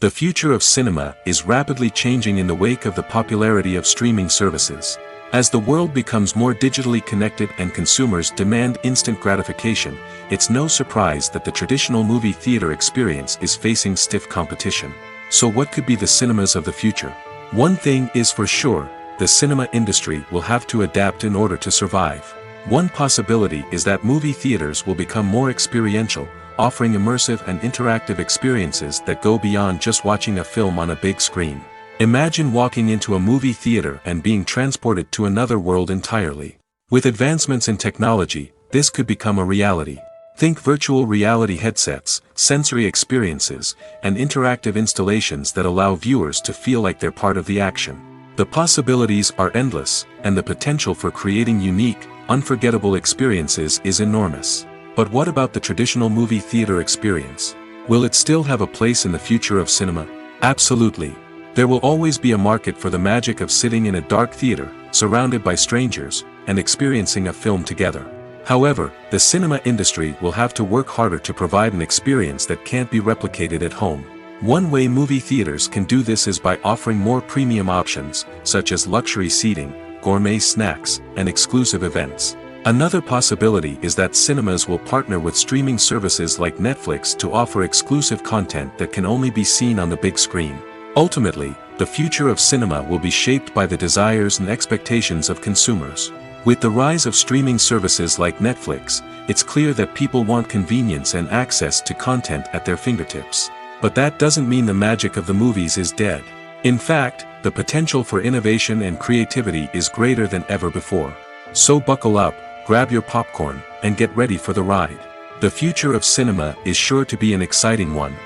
B: The future of cinema is rapidly changing in the wake of the popularity of streaming services. As the world becomes more digitally connected and consumers demand instant gratification, it's no surprise that the traditional movie theater experience is facing stiff competition. So what could be the cinemas of the future? One thing is for sure, the cinema industry will have to adapt in order to survive. One possibility is that movie theaters will become more experiential, offering immersive and interactive experiences that go beyond just watching a film on a big screen. Imagine walking into a movie theater and being transported to another world entirely. With advancements in technology, this could become a reality. Think virtual reality headsets, sensory experiences, and interactive installations that allow viewers to feel like they're part of the action. The possibilities are endless, and the potential for creating unique, unforgettable experiences is enormous. But what about the traditional movie theater experience? Will it still have a place in the future of cinema? Absolutely. There will always be a market for the magic of sitting in a dark theater, surrounded by strangers, and experiencing a film together. However, the cinema industry will have to work harder to provide an experience that can't be replicated at home. One way movie theaters can do this is by offering more premium options, such as luxury seating, gourmet snacks, and exclusive events. Another possibility is that cinemas will partner with streaming services like Netflix to offer exclusive content that can only be seen on the big screen. Ultimately, the future of cinema will be shaped by the desires and expectations of consumers. With the rise of streaming services like Netflix, it's clear that people want convenience and access to content at their fingertips. But that doesn't mean the magic of the movies is dead. In fact, the potential for innovation and creativity is greater than ever before. So buckle up, grab your popcorn, and get ready for the ride. The future of cinema is sure to be an exciting one.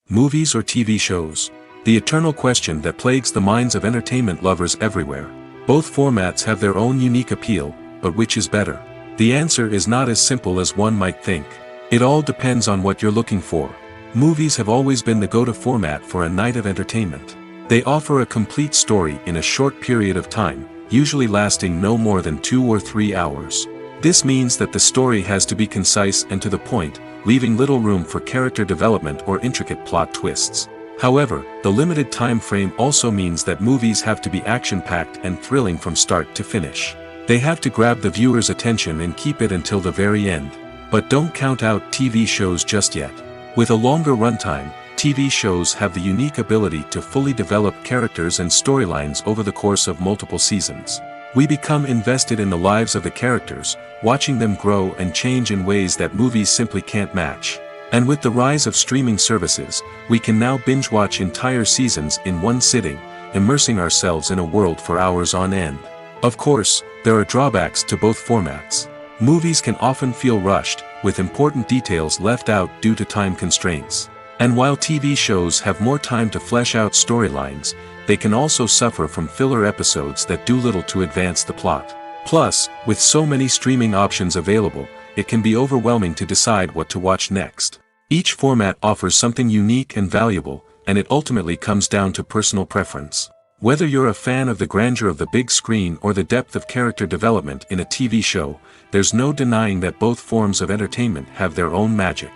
B: Movies or TV shows? The eternal question that plagues the minds of entertainment lovers everywhere. Both formats have their own unique appeal, but which is better? The answer is not as simple as one might think. It all depends on what you're looking for. Movies have always been the go-to format for a night of entertainment. They offer a complete story in a short period of time, usually lasting no more than 2 or 3 hours. This means that the story has to be concise and to the point, leaving little room for character development or intricate plot twists. However, the limited time frame also means that movies have to be action-packed and thrilling from start to finish. They have to grab the viewer's attention and keep it until the very end. But don't count out TV shows just yet. With a longer runtime, TV shows have the unique ability to fully develop characters and storylines over the course of multiple seasons. We become invested in the lives of the characters, watching them grow and change in ways that movies simply can't match. And with the rise of streaming services, we can now binge-watch entire seasons in one sitting, immersing ourselves in a world for hours on end. Of course, there are drawbacks to both formats. Movies can often feel rushed, with important details left out due to time constraints. And while TV shows have more time to flesh out storylines, they can also suffer from filler episodes that do little to advance the plot. Plus, with so many streaming options available, it can be overwhelming to decide what to watch next. Each format offers something unique and valuable, and it ultimately comes down to personal preference. Whether you're a fan of the grandeur of the big screen or the depth of character development in a TV show, there's no denying that both forms of entertainment have their own magic.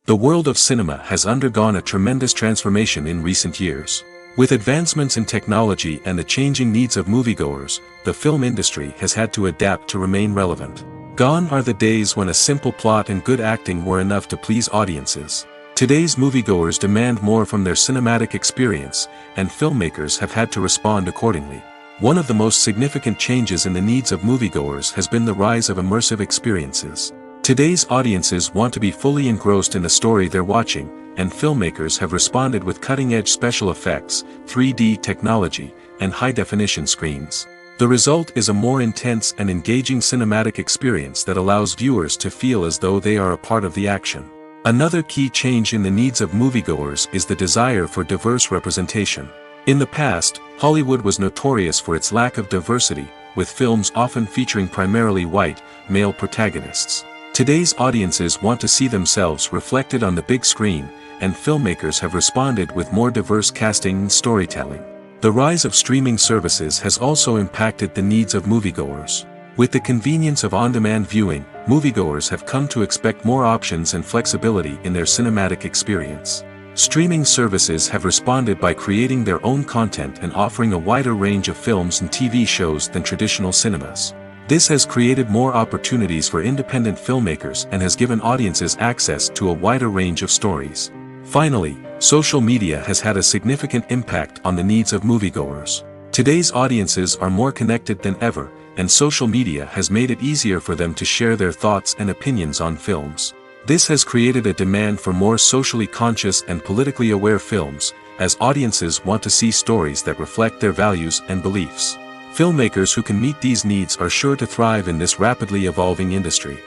B: The world of cinema has undergone a tremendous transformation in recent years. With advancements in technology and the changing needs of moviegoers, the film industry has had to adapt to remain relevant. Gone are the days when a simple plot and good acting were enough to please audiences. Today's moviegoers demand more from their cinematic experience, and filmmakers have had to respond accordingly. One of the most significant changes in the needs of moviegoers has been the rise of immersive experiences. Today's audiences want to be fully engrossed in the story they're watching, and filmmakers have responded with cutting-edge special effects, 3D technology, and high-definition screens. The result is a more intense and engaging cinematic experience that allows viewers to feel as though they are a part of the action. Another key change in the needs of moviegoers is the desire for diverse representation. In the past, Hollywood was notorious for its lack of diversity, with films often featuring primarily white, male protagonists. Today's audiences want to see themselves reflected on the big screen, and filmmakers have responded with more diverse casting and storytelling. The rise of streaming services has also impacted the needs of moviegoers. With the convenience of on-demand viewing, moviegoers have come to expect more options and flexibility in their cinematic experience. Streaming services have responded by creating their own content and offering a wider range of films and TV shows than traditional cinemas. This has created more opportunities for independent filmmakers and has given audiences access to a wider range of stories. Finally, social media has had a significant impact on the needs of moviegoers. Today's audiences are more connected than ever, and social media has made it easier for them to share their thoughts and opinions on films. This has created a demand for more socially conscious and politically aware films, as audiences want to see stories that reflect their values and beliefs. Filmmakers who can meet these needs are sure to thrive in this rapidly evolving industry.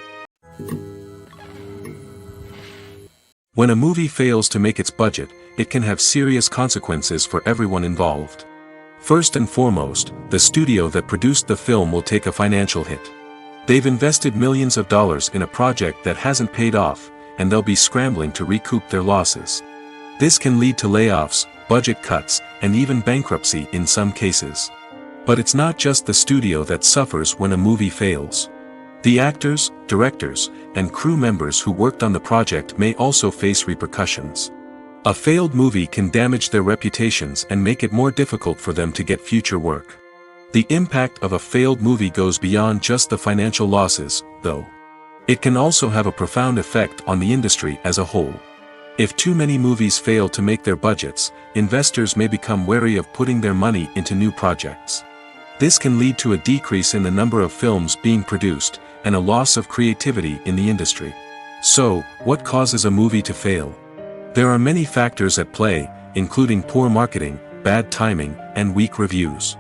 B: When a movie fails to make its budget, it can have serious consequences for everyone involved. First and foremost, the studio that produced the film will take a financial hit. They've invested millions of dollars in a project that hasn't paid off, and they'll be scrambling to recoup their losses. This can lead to layoffs, budget cuts, and even bankruptcy in some cases. But it's not just the studio that suffers when a movie fails. The actors, directors, and crew members who worked on the project may also face repercussions. A failed movie can damage their reputations and make it more difficult for them to get future work. The impact of a failed movie goes beyond just the financial losses, though. It can also have a profound effect on the industry as a whole. If too many movies fail to make their budgets, investors may become wary of putting their money into new projects. This can lead to a decrease in the number of films being produced, and a loss of creativity in the industry. So, what causes a movie to fail? There are many factors at play, including poor marketing, bad timing, and weak reviews.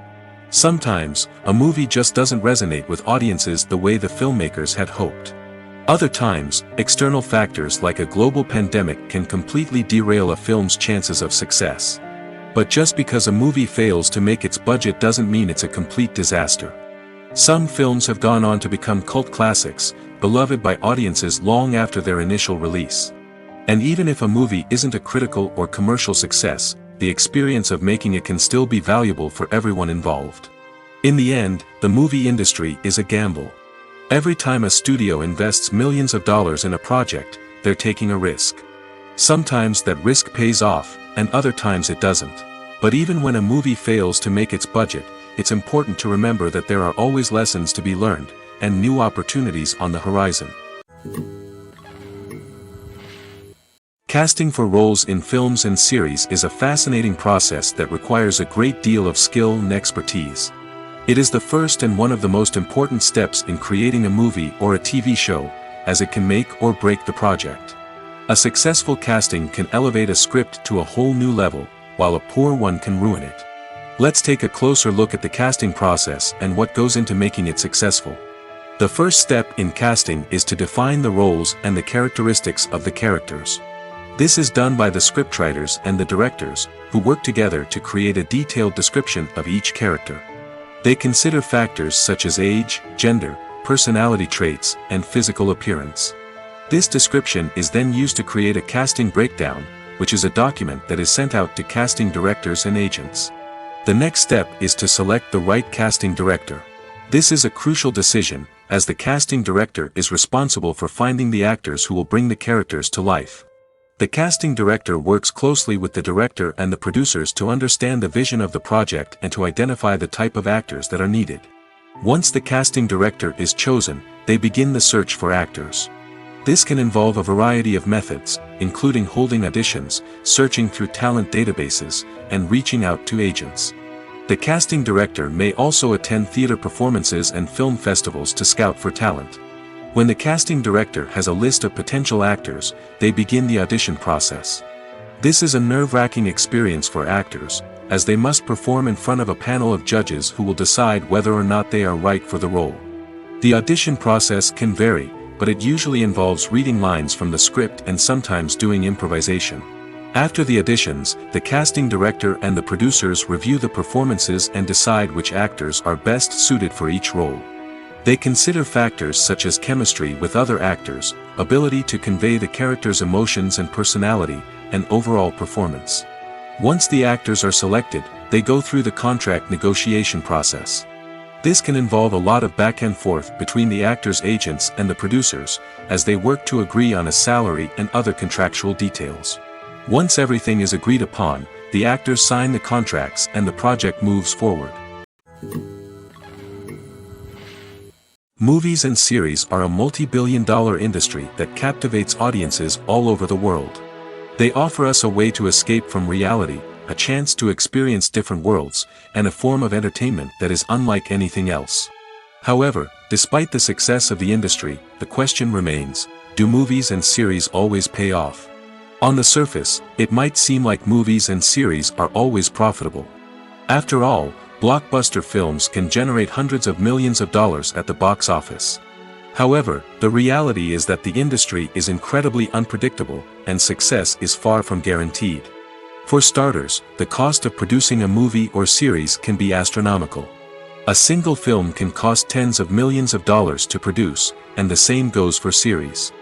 B: Sometimes, a movie just doesn't resonate with audiences the way the filmmakers had hoped. Other times, external factors like a global pandemic can completely derail a film's chances of success. But just because a movie fails to make its budget doesn't mean it's a complete disaster. Some films have gone on to become cult classics, beloved by audiences long after their initial release. And even if a movie isn't a critical or commercial success, the experience of making it can still be valuable for everyone involved. In the end, the movie industry is a gamble. Every time a studio invests millions of dollars in a project, they're taking a risk. Sometimes that risk pays off, and other times it doesn't. But even when a movie fails to make its budget, it's important to remember that there are always lessons to be learned, and new opportunities on the horizon. Casting for roles in films and series is a fascinating process that requires a great deal of skill and expertise. It is the first and one of the most important steps in creating a movie or a TV show, as it can make or break the project. A successful casting can elevate a script to a whole new level, while a poor one can ruin it. Let's take a closer look at the casting process and what goes into making it successful. The first step in casting is to define the roles and the characteristics of the characters. This is done by the scriptwriters and the directors, who work together to create a detailed description of each character. They consider factors such as age, gender, personality traits, and physical appearance. This description is then used to create a casting breakdown, which is a document that is sent out to casting directors and agents. The next step is to select the right casting director. This is a crucial decision, as the casting director is responsible for finding the actors who will bring the characters to life. The casting director works closely with the director and the producers to understand the vision of the project and to identify the type of actors that are needed. Once the casting director is chosen, they begin the search for actors. This can involve a variety of methods, including holding auditions, searching through talent databases, and reaching out to agents. The casting director may also attend theater performances and film festivals to scout for talent. When the casting director has a list of potential actors, they begin the audition process. This is a nerve-wracking experience for actors, as they must perform in front of a panel of judges who will decide whether or not they are right for the role. The audition process can vary, but it usually involves reading lines from the script and sometimes doing improvisation. After the auditions, the casting director and the producers review the performances and decide which actors are best suited for each role. They consider factors such as chemistry with other actors, ability to convey the character's emotions and personality, and overall performance. Once the actors are selected, they go through the contract negotiation process. This can involve a lot of back and forth between the actors' agents and the producers, as they work to agree on a salary and other contractual details. Once everything is agreed upon, the actors sign the contracts and the project moves forward. Movies and series are a multi-billion-dollar industry that captivates audiences all over the world. They offer us a way to escape from reality, a chance to experience different worlds, and a form of entertainment that is unlike anything else. However, despite the success of the industry, the question remains, do movies and series always pay off? On the surface, it might seem like movies and series are always profitable. After all, blockbuster films can generate hundreds of millions of dollars at the box office. However, the reality is that the industry is incredibly unpredictable, and success is far from guaranteed. For starters, the cost of producing a movie or series can be astronomical. A single film can cost tens of millions of dollars to produce, and the same goes for series.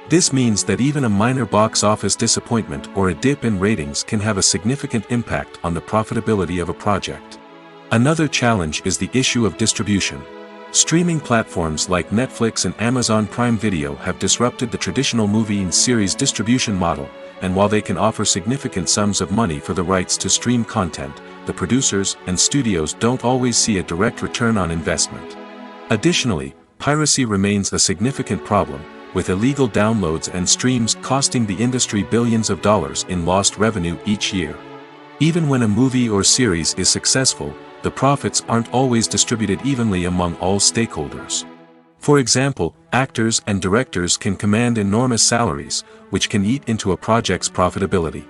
B: This means that even a minor box office disappointment or a dip in ratings can have a significant impact on the profitability of a project. Another challenge is the issue of distribution. Streaming platforms like Netflix and Amazon Prime Video have disrupted the traditional movie and series distribution model, and while they can offer significant sums of money for the rights to stream content, the producers and studios don't always see a direct return on investment. Additionally, piracy remains a significant problem, with illegal downloads and streams costing the industry billions of dollars in lost revenue each year. Even when a movie or series is successful, the profits aren't always distributed evenly among all stakeholders. For example, actors and directors can command enormous salaries, which can eat into a project's profitability.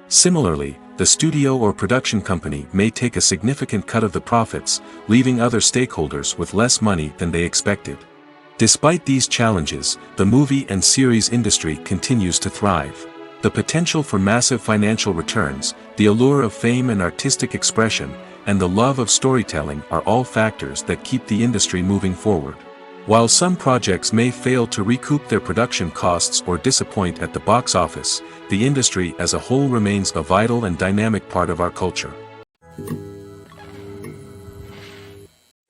B: Similarly, the studio or production company may take a significant cut of the profits, leaving other stakeholders with less money than they expected. Despite these challenges, the movie and series industry continues to thrive. The potential for massive financial returns, the allure of fame and artistic expression, and the love of storytelling are all factors that keep the industry moving forward. While some projects may fail to recoup their production costs or disappoint at the box office, the industry as a whole remains a vital and dynamic part of our culture.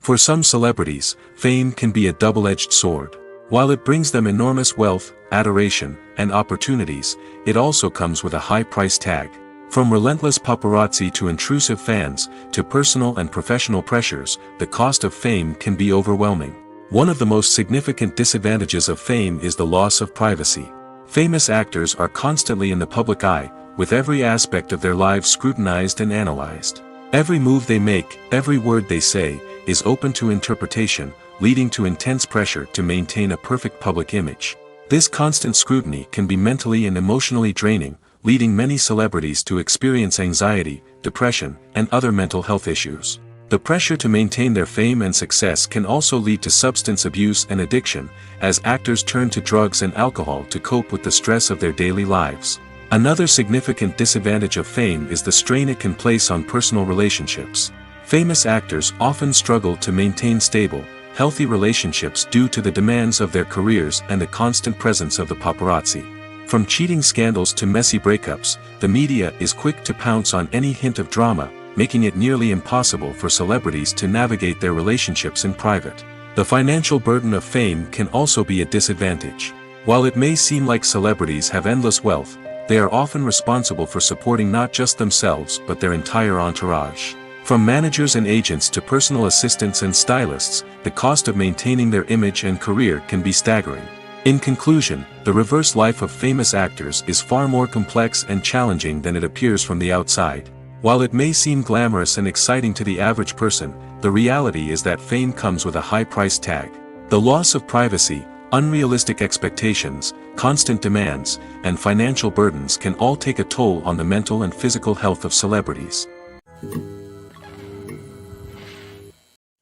B: For some celebrities, fame can be a double-edged sword. While it brings them enormous wealth, adoration, and opportunities, it also comes with a high price tag. From relentless paparazzi to intrusive fans, to personal and professional pressures, the cost of fame can be overwhelming. One of the most significant disadvantages of fame is the loss of privacy. Famous actors are constantly in the public eye, with every aspect of their lives scrutinized and analyzed. Every move they make, every word they say, is open to interpretation, leading to intense pressure to maintain a perfect public image. This constant scrutiny can be mentally and emotionally draining, leading many celebrities to experience anxiety, depression, and other mental health issues. The pressure to maintain their fame and success can also lead to substance abuse and addiction, as actors turn to drugs and alcohol to cope with the stress of their daily lives. Another significant disadvantage of fame is the strain it can place on personal relationships. Famous actors often struggle to maintain stable, healthy relationships due to the demands of their careers and the constant presence of the paparazzi. From cheating scandals to messy breakups, the media is quick to pounce on any hint of drama, making it nearly impossible for celebrities to navigate their relationships in private. The financial burden of fame can also be a disadvantage. While it may seem like celebrities have endless wealth, they are often responsible for supporting not just themselves but their entire entourage. From managers and agents to personal assistants and stylists, the cost of maintaining their image and career can be staggering. In conclusion, the reverse life of famous actors is far more complex and challenging than it appears from the outside. While it may seem glamorous and exciting to the average person, the reality is that fame comes with a high price tag. The loss of privacy, unrealistic expectations, constant demands, and financial burdens can all take a toll on the mental and physical health of celebrities.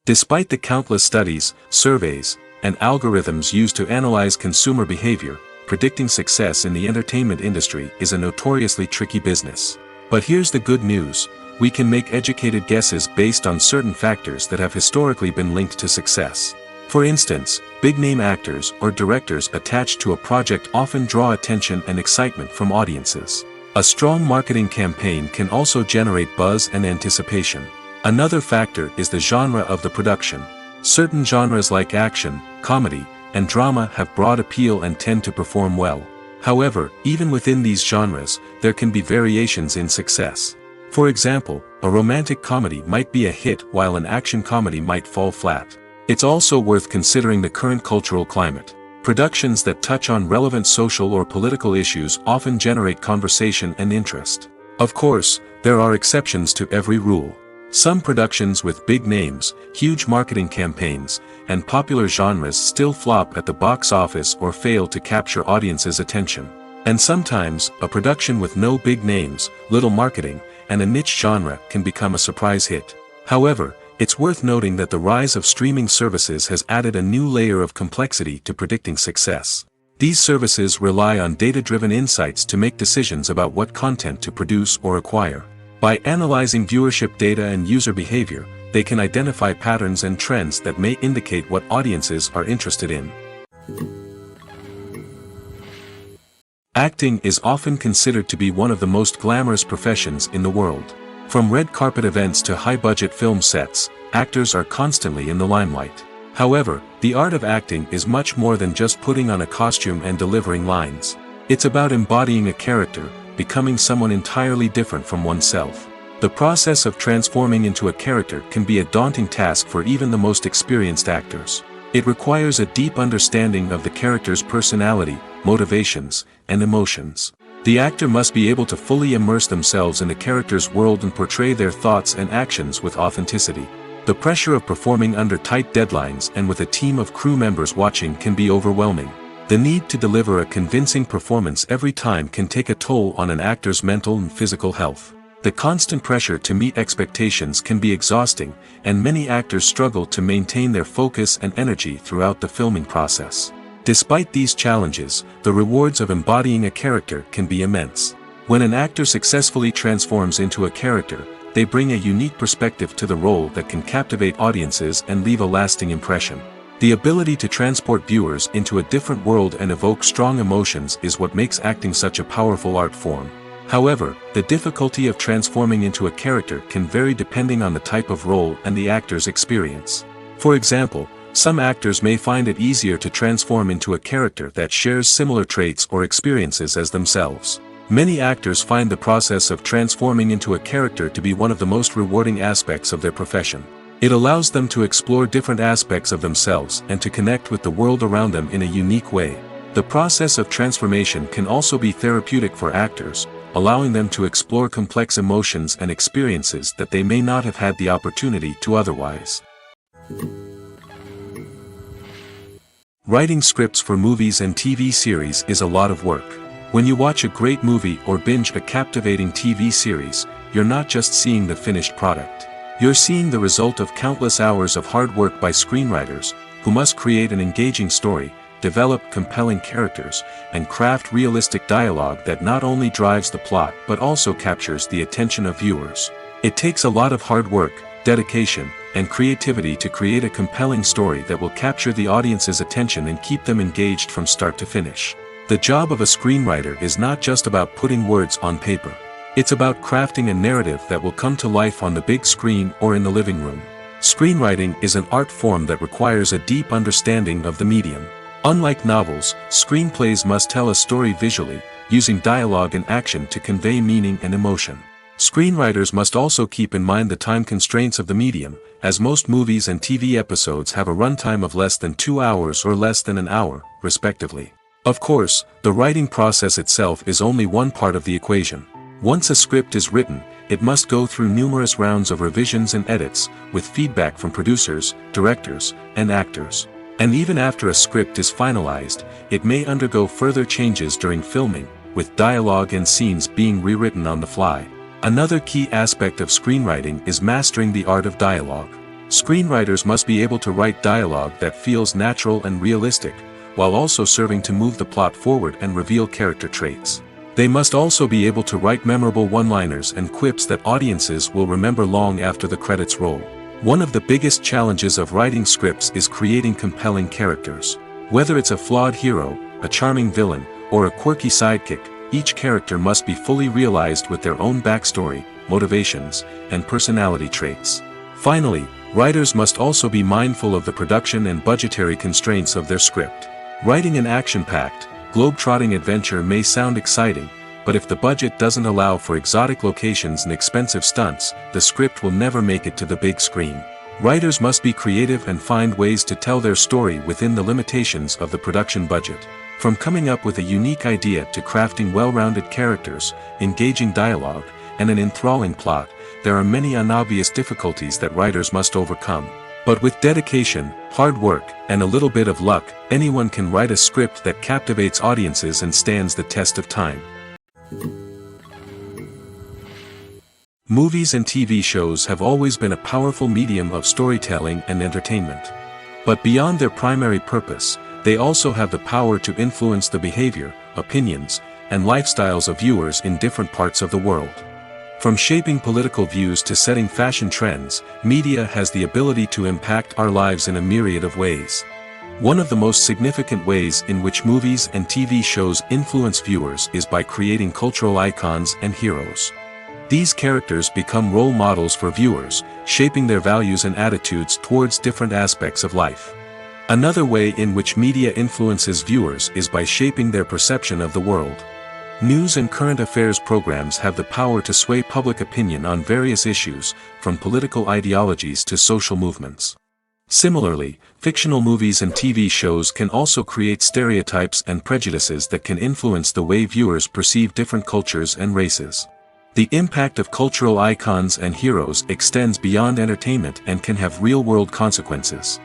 B: Despite the countless studies, surveys, and algorithms used to analyze consumer behavior, predicting success in the entertainment industry is a notoriously tricky business. But here's the good news: we can make educated guesses based on certain factors that have historically been linked to success. For instance, big-name actors or directors attached to a project often draw attention and excitement from audiences. A strong marketing campaign can also generate buzz and anticipation. Another factor is the genre of the production. Certain genres like action, comedy, and drama have broad appeal and tend to perform well. However, even within these genres, there can be variations in success. For example, a romantic comedy might be a hit while an action comedy might fall flat. It's also worth considering the current cultural climate. Productions that touch on relevant social or political issues often generate conversation and interest. Of course, there are exceptions to every rule. Some productions with big names, huge marketing campaigns, and popular genres still flop at the box office or fail to capture audiences' attention. And sometimes, a production with no big names, little marketing, and a niche genre can become a surprise hit. However, it's worth noting that the rise of streaming services has added a new layer of complexity to predicting success. These services rely on data-driven insights to make decisions about what content to produce or acquire. By analyzing viewership data and user behavior, they can identify patterns and trends that may indicate what audiences are interested in. Acting is often considered to be one of the most glamorous professions in the world. From red carpet events to high-budget film sets, actors are constantly in the limelight. However, the art of acting is much more than just putting on a costume and delivering lines. It's about embodying a character, becoming someone entirely different from oneself. The process of transforming into a character can be a daunting task for even the most experienced actors. It requires a deep understanding of the character's personality, motivations, and emotions. The actor must be able to fully immerse themselves in the character's world and portray their thoughts and actions with authenticity. The pressure of performing under tight deadlines and with a team of crew members watching can be overwhelming. The need to deliver a convincing performance every time can take a toll on an actor's mental and physical health. The constant pressure to meet expectations can be exhausting, and many actors struggle to maintain their focus and energy throughout the filming process. Despite these challenges, the rewards of embodying a character can be immense. When an actor successfully transforms into a character, they bring a unique perspective to the role that can captivate audiences and leave a lasting impression. The ability to transport viewers into a different world and evoke strong emotions is what makes acting such a powerful art form. However, the difficulty of transforming into a character can vary depending on the type of role and the actor's experience. For example, some actors may find it easier to transform into a character that shares similar traits or experiences as themselves. Many actors find the process of transforming into a character to be one of the most rewarding aspects of their profession. It allows them to explore different aspects of themselves and to connect with the world around them in a unique way. The process of transformation can also be therapeutic for actors, allowing them to explore complex emotions and experiences that they may not have had the opportunity to otherwise. Writing scripts for movies and TV series is a lot of work. When you watch a great movie or binge a captivating TV series, you're not just seeing the finished product. You're seeing the result of countless hours of hard work by screenwriters, who must create an engaging story, develop compelling characters, and craft realistic dialogue that not only drives the plot but also captures the attention of viewers. It takes a lot of hard work, dedication, and creativity to create a compelling story that will capture the audience's attention and keep them engaged from start to finish. The job of a screenwriter is not just about putting words on paper. It's about crafting a narrative that will come to life on the big screen or in the living room. Screenwriting is an art form that requires a deep understanding of the medium. Unlike novels, screenplays must tell a story visually, using dialogue and action to convey meaning and emotion. Screenwriters must also keep in mind the time constraints of the medium, as most movies and TV episodes have a runtime of less than 2 hours or less than an hour, respectively. Of course, the writing process itself is only one part of the equation. Once a script is written, it must go through numerous rounds of revisions and edits, with feedback from producers, directors, and actors. And even after a script is finalized, it may undergo further changes during filming, with dialogue and scenes being rewritten on the fly. Another key aspect of screenwriting is mastering the art of dialogue. Screenwriters must be able to write dialogue that feels natural and realistic, while also serving to move the plot forward and reveal character traits. They must also be able to write memorable one-liners and quips that audiences will remember long after the credits roll. One of the biggest challenges of writing scripts is creating compelling characters. Whether it's a flawed hero, a charming villain, or a quirky sidekick, each character must be fully realized with their own backstory, motivations, and personality traits. Finally, writers must also be mindful of the production and budgetary constraints of their script. Writing an action-packed, globe-trotting adventure may sound exciting, but if the budget doesn't allow for exotic locations and expensive stunts, the script will never make it to the big screen. Writers must be creative and find ways to tell their story within the limitations of the production budget. From coming up with a unique idea to crafting well-rounded characters, engaging dialogue, and an enthralling plot, there are many unobvious difficulties that writers must overcome. But with dedication, hard work, and a little bit of luck, anyone can write a script that captivates audiences and stands the test of time. Movies and TV shows have always been a powerful medium of storytelling and entertainment. But beyond their primary purpose, they also have the power to influence the behavior, opinions, and lifestyles of viewers in different parts of the world. From shaping political views to setting fashion trends, media has the ability to impact our lives in a myriad of ways. One of the most significant ways in which movies and TV shows influence viewers is by creating cultural icons and heroes. These characters become role models for viewers, shaping their values and attitudes towards different aspects of life. Another way in which media influences viewers is by shaping their perception of the world. News and current affairs programs have the power to sway public opinion on various issues, from political ideologies to social movements. Similarly, fictional movies and TV shows can also create stereotypes and prejudices that can influence the way viewers perceive different cultures and races. The impact of cultural icons and heroes extends beyond entertainment and can have real-world consequences.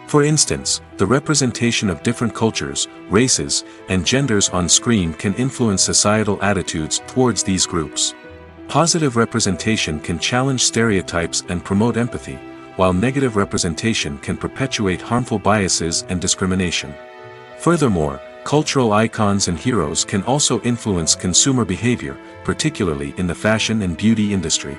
B: For instance, the representation of different cultures, races, and genders on screen can influence societal attitudes towards these groups. Positive representation can challenge stereotypes and promote empathy, while negative representation can perpetuate harmful biases and discrimination. Furthermore, cultural icons and heroes can also influence consumer behavior, particularly in the fashion and beauty industry.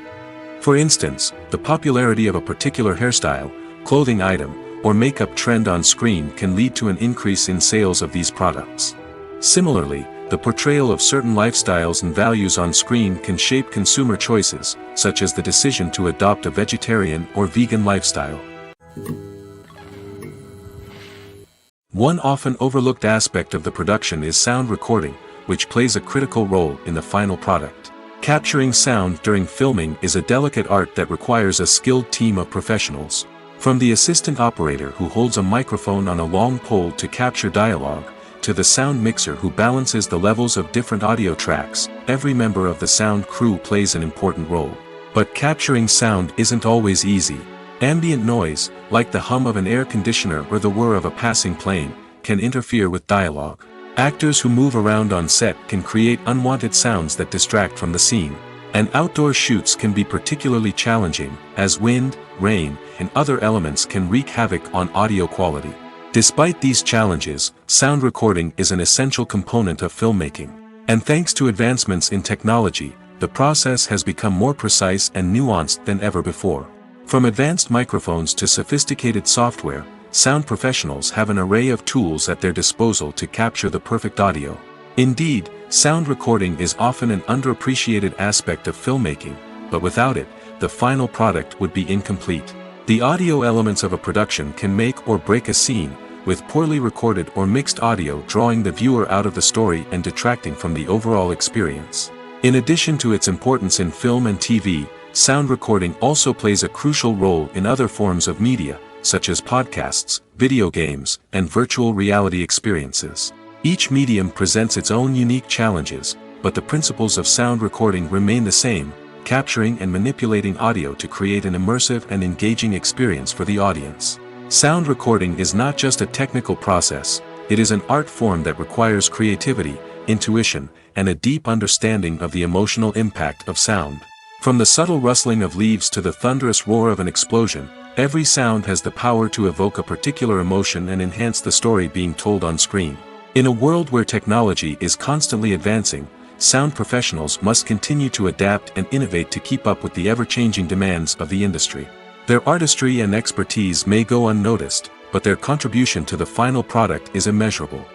B: For instance, the popularity of a particular hairstyle, clothing item, or makeup trend on screen can lead to an increase in sales of these products. Similarly, the portrayal of certain lifestyles and values on screen can shape consumer choices, such as the decision to adopt a vegetarian or vegan lifestyle. One often overlooked aspect of the production is sound recording, which plays a critical role in the final product. Capturing sound during filming is a delicate art that requires a skilled team of professionals. From the assistant operator who holds a microphone on a long pole to capture dialogue, to the sound mixer who balances the levels of different audio tracks, every member of the sound crew plays an important role. But capturing sound isn't always easy. Ambient noise, like the hum of an air conditioner or the whir of a passing plane, can interfere with dialogue. Actors who move around on set can create unwanted sounds that distract from the scene. And outdoor shoots can be particularly challenging, as wind, rain, and other elements can wreak havoc on audio quality. Despite these challenges, sound recording is an essential component of filmmaking. And thanks to advancements in technology, the process has become more precise and nuanced than ever before. From advanced microphones to sophisticated software, sound professionals have an array of tools at their disposal to capture the perfect audio. Indeed, sound recording is often an underappreciated aspect of filmmaking, but without it, the final product would be incomplete. The audio elements of a production can make or break a scene, with poorly recorded or mixed audio drawing the viewer out of the story and detracting from the overall experience. In addition to its importance in film and TV, sound recording also plays a crucial role in other forms of media, such as podcasts, video games, and virtual reality experiences. Each medium presents its own unique challenges, but the principles of sound recording remain the same: capturing and manipulating audio to create an immersive and engaging experience for the audience. Sound recording is not just a technical process, it is an art form that requires creativity, intuition, and a deep understanding of the emotional impact of sound. From the subtle rustling of leaves to the thunderous roar of an explosion, every sound has the power to evoke a particular emotion and enhance the story being told on screen. In a world where technology is constantly advancing, sound professionals must continue to adapt and innovate to keep up with the ever-changing demands of the industry. Their artistry and expertise may go unnoticed, but their contribution to the final product is immeasurable.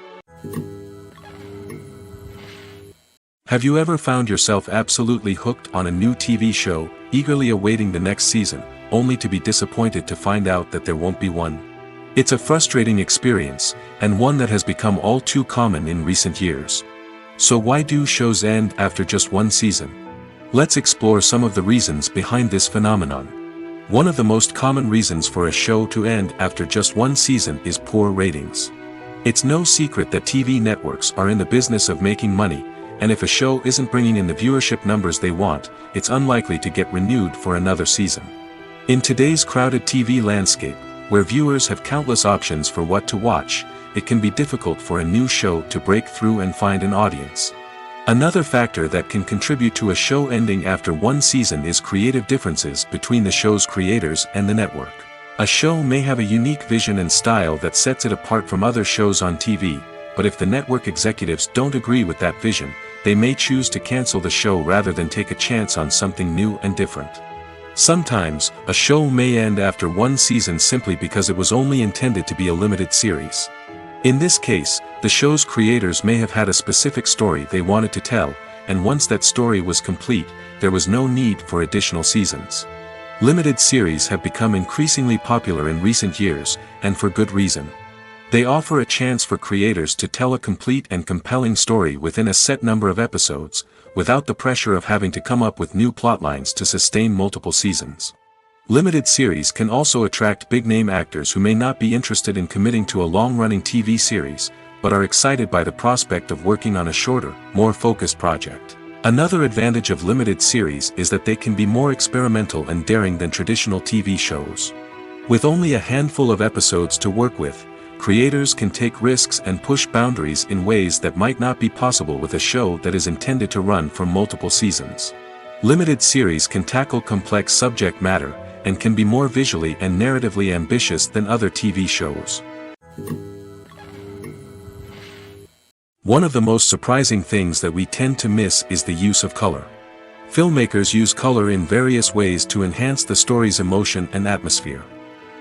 B: Have you ever found yourself absolutely hooked on a new TV show, eagerly awaiting the next season, only to be disappointed to find out that there won't be one? It's a frustrating experience, and one that has become all too common in recent years. So why do shows end after just one season? Let's explore some of the reasons behind this phenomenon. One of the most common reasons for a show to end after just one season is poor ratings. It's no secret that TV networks are in the business of making money, and if a show isn't bringing in the viewership numbers they want, it's unlikely to get renewed for another season. In today's crowded TV landscape, where viewers have countless options for what to watch, it can be difficult for a new show to break through and find an audience. Another factor that can contribute to a show ending after one season is creative differences between the show's creators and the network. A show may have a unique vision and style that sets it apart from other shows on TV, but if the network executives don't agree with that vision, they may choose to cancel the show rather than take a chance on something new and different. Sometimes, a show may end after one season simply because it was only intended to be a limited series. In this case, the show's creators may have had a specific story they wanted to tell, and once that story was complete, there was no need for additional seasons. Limited series have become increasingly popular in recent years, and for good reason. They offer a chance for creators to tell a complete and compelling story within a set number of episodes, without the pressure of having to come up with new plotlines to sustain multiple seasons. Limited series can also attract big-name actors who may not be interested in committing to a long-running TV series, but are excited by the prospect of working on a shorter, more focused project. Another advantage of limited series is that they can be more experimental and daring than traditional TV shows. With only a handful of episodes to work with, creators can take risks and push boundaries in ways that might not be possible with a show that is intended to run for multiple seasons. Limited series can tackle complex subject matter, and can be more visually and narratively ambitious than other TV shows. One of the most surprising things that we tend to miss is the use of color. Filmmakers use color in various ways to enhance the story's emotion and atmosphere.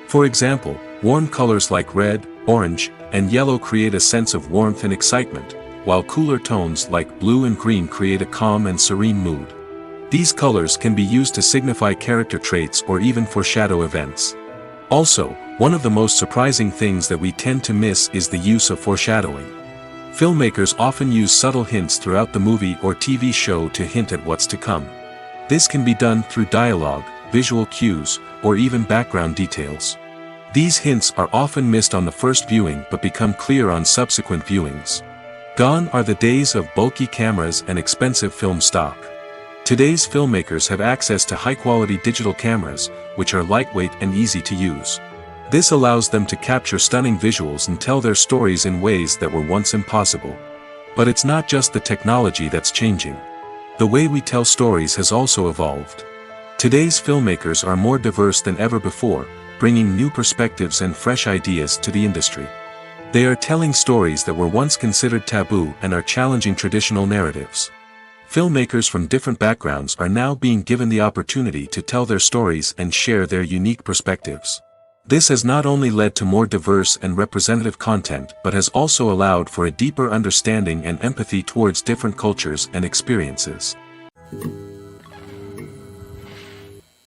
B: For example, warm colors like red, orange, and yellow create a sense of warmth and excitement, while cooler tones like blue and green create a calm and serene mood. These colors can be used to signify character traits or even foreshadow events. Also, one of the most surprising things that we tend to miss is the use of foreshadowing. Filmmakers often use subtle hints throughout the movie or TV show to hint at what's to come. This can be done through dialogue, visual cues, or even background details. These hints are often missed on the first viewing but become clear on subsequent viewings. Gone are the days of bulky cameras and expensive film stock. Today's filmmakers have access to high-quality digital cameras, which are lightweight and easy to use. This allows them to capture stunning visuals and tell their stories in ways that were once impossible. But it's not just the technology that's changing. The way we tell stories has also evolved. Today's filmmakers are more diverse than ever before, bringing new perspectives and fresh ideas to the industry. They are telling stories that were once considered taboo and are challenging traditional narratives. Filmmakers from different backgrounds are now being given the opportunity to tell their stories and share their unique perspectives. This has not only led to more diverse and representative content but has also allowed for a deeper understanding and empathy towards different cultures and experiences.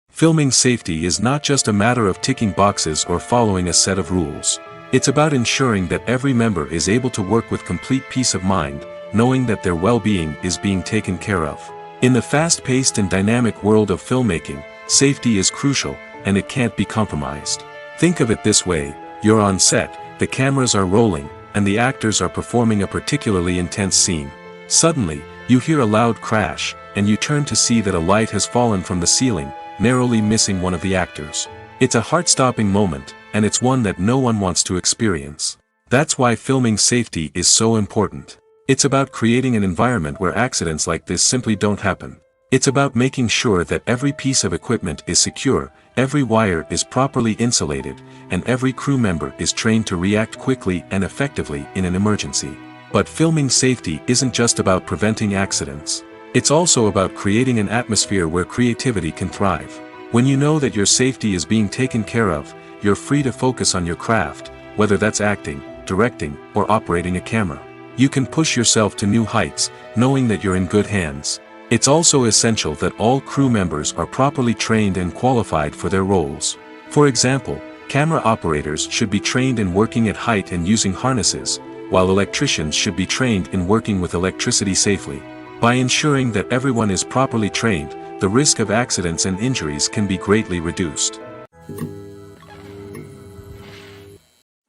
B: Filming safety is not just a matter of ticking boxes or following a set of rules. It's about ensuring that every member is able to work with complete peace of mind, knowing that their well-being is being taken care of. In the fast-paced and dynamic world of filmmaking, safety is crucial, and it can't be compromised. Think of it this way: you're on set, the cameras are rolling, and the actors are performing a particularly intense scene. Suddenly, you hear a loud crash, and you turn to see that a light has fallen from the ceiling, narrowly missing one of the actors. It's a heart-stopping moment, and it's one that no one wants to experience. That's why filming safety is so important. It's about creating an environment where accidents like this simply don't happen. It's about making sure that every piece of equipment is secure, every wire is properly insulated, and every crew member is trained to react quickly and effectively in an emergency. But filming safety isn't just about preventing accidents. It's also about creating an atmosphere where creativity can thrive. When you know that your safety is being taken care of, you're free to focus on your craft, whether that's acting, directing, or operating a camera. You can push yourself to new heights, knowing that you're in good hands. It's also essential that all crew members are properly trained and qualified for their roles. For example, camera operators should be trained in working at height and using harnesses, while electricians should be trained in working with electricity safely. By ensuring that everyone is properly trained, the risk of accidents and injuries can be greatly reduced.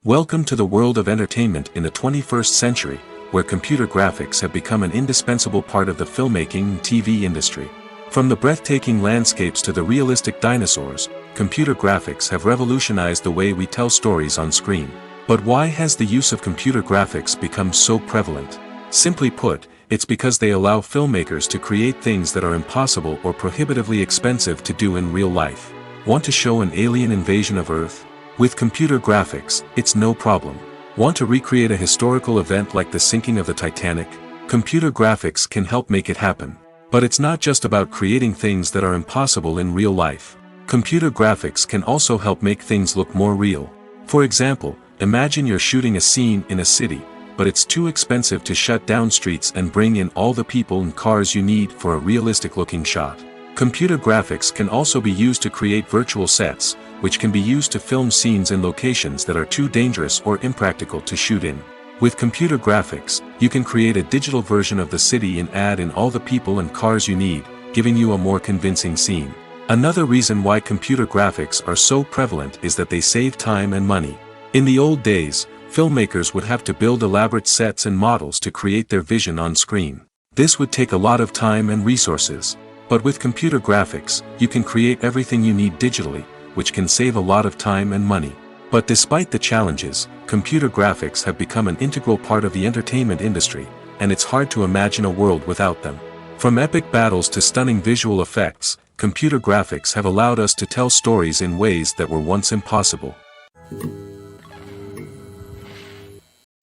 B: Welcome to the world of entertainment in the 21st century, where computer graphics have become an indispensable part of the filmmaking and TV industry. From the breathtaking landscapes to the realistic dinosaurs, computer graphics have revolutionized the way we tell stories on screen. But why has the use of computer graphics become so prevalent? Simply put, it's because they allow filmmakers to create things that are impossible or prohibitively expensive to do in real life. Want to show an alien invasion of Earth? With computer graphics, it's no problem. Want to recreate a historical event like the sinking of the Titanic? Computer graphics can help make it happen. But it's not just about creating things that are impossible in real life. Computer graphics can also help make things look more real. For example, imagine you're shooting a scene in a city, but it's too expensive to shut down streets and bring in all the people and cars you need for a realistic-looking shot. Computer graphics can also be used to create virtual sets, which can be used to film scenes in locations that are too dangerous or impractical to shoot in. With computer graphics, you can create a digital version of the city and add in all the people and cars you need, giving you a more convincing scene. Another reason why computer graphics are so prevalent is that they save time and money. In the old days, filmmakers would have to build elaborate sets and models to create their vision on screen. This would take a lot of time and resources. But with computer graphics, you can create everything you need digitally, which can save a lot of time and money. But despite the challenges, computer graphics have become an integral part of the entertainment industry, and it's hard to imagine a world without them. From epic battles to stunning visual effects, computer graphics have allowed us to tell stories in ways that were once impossible.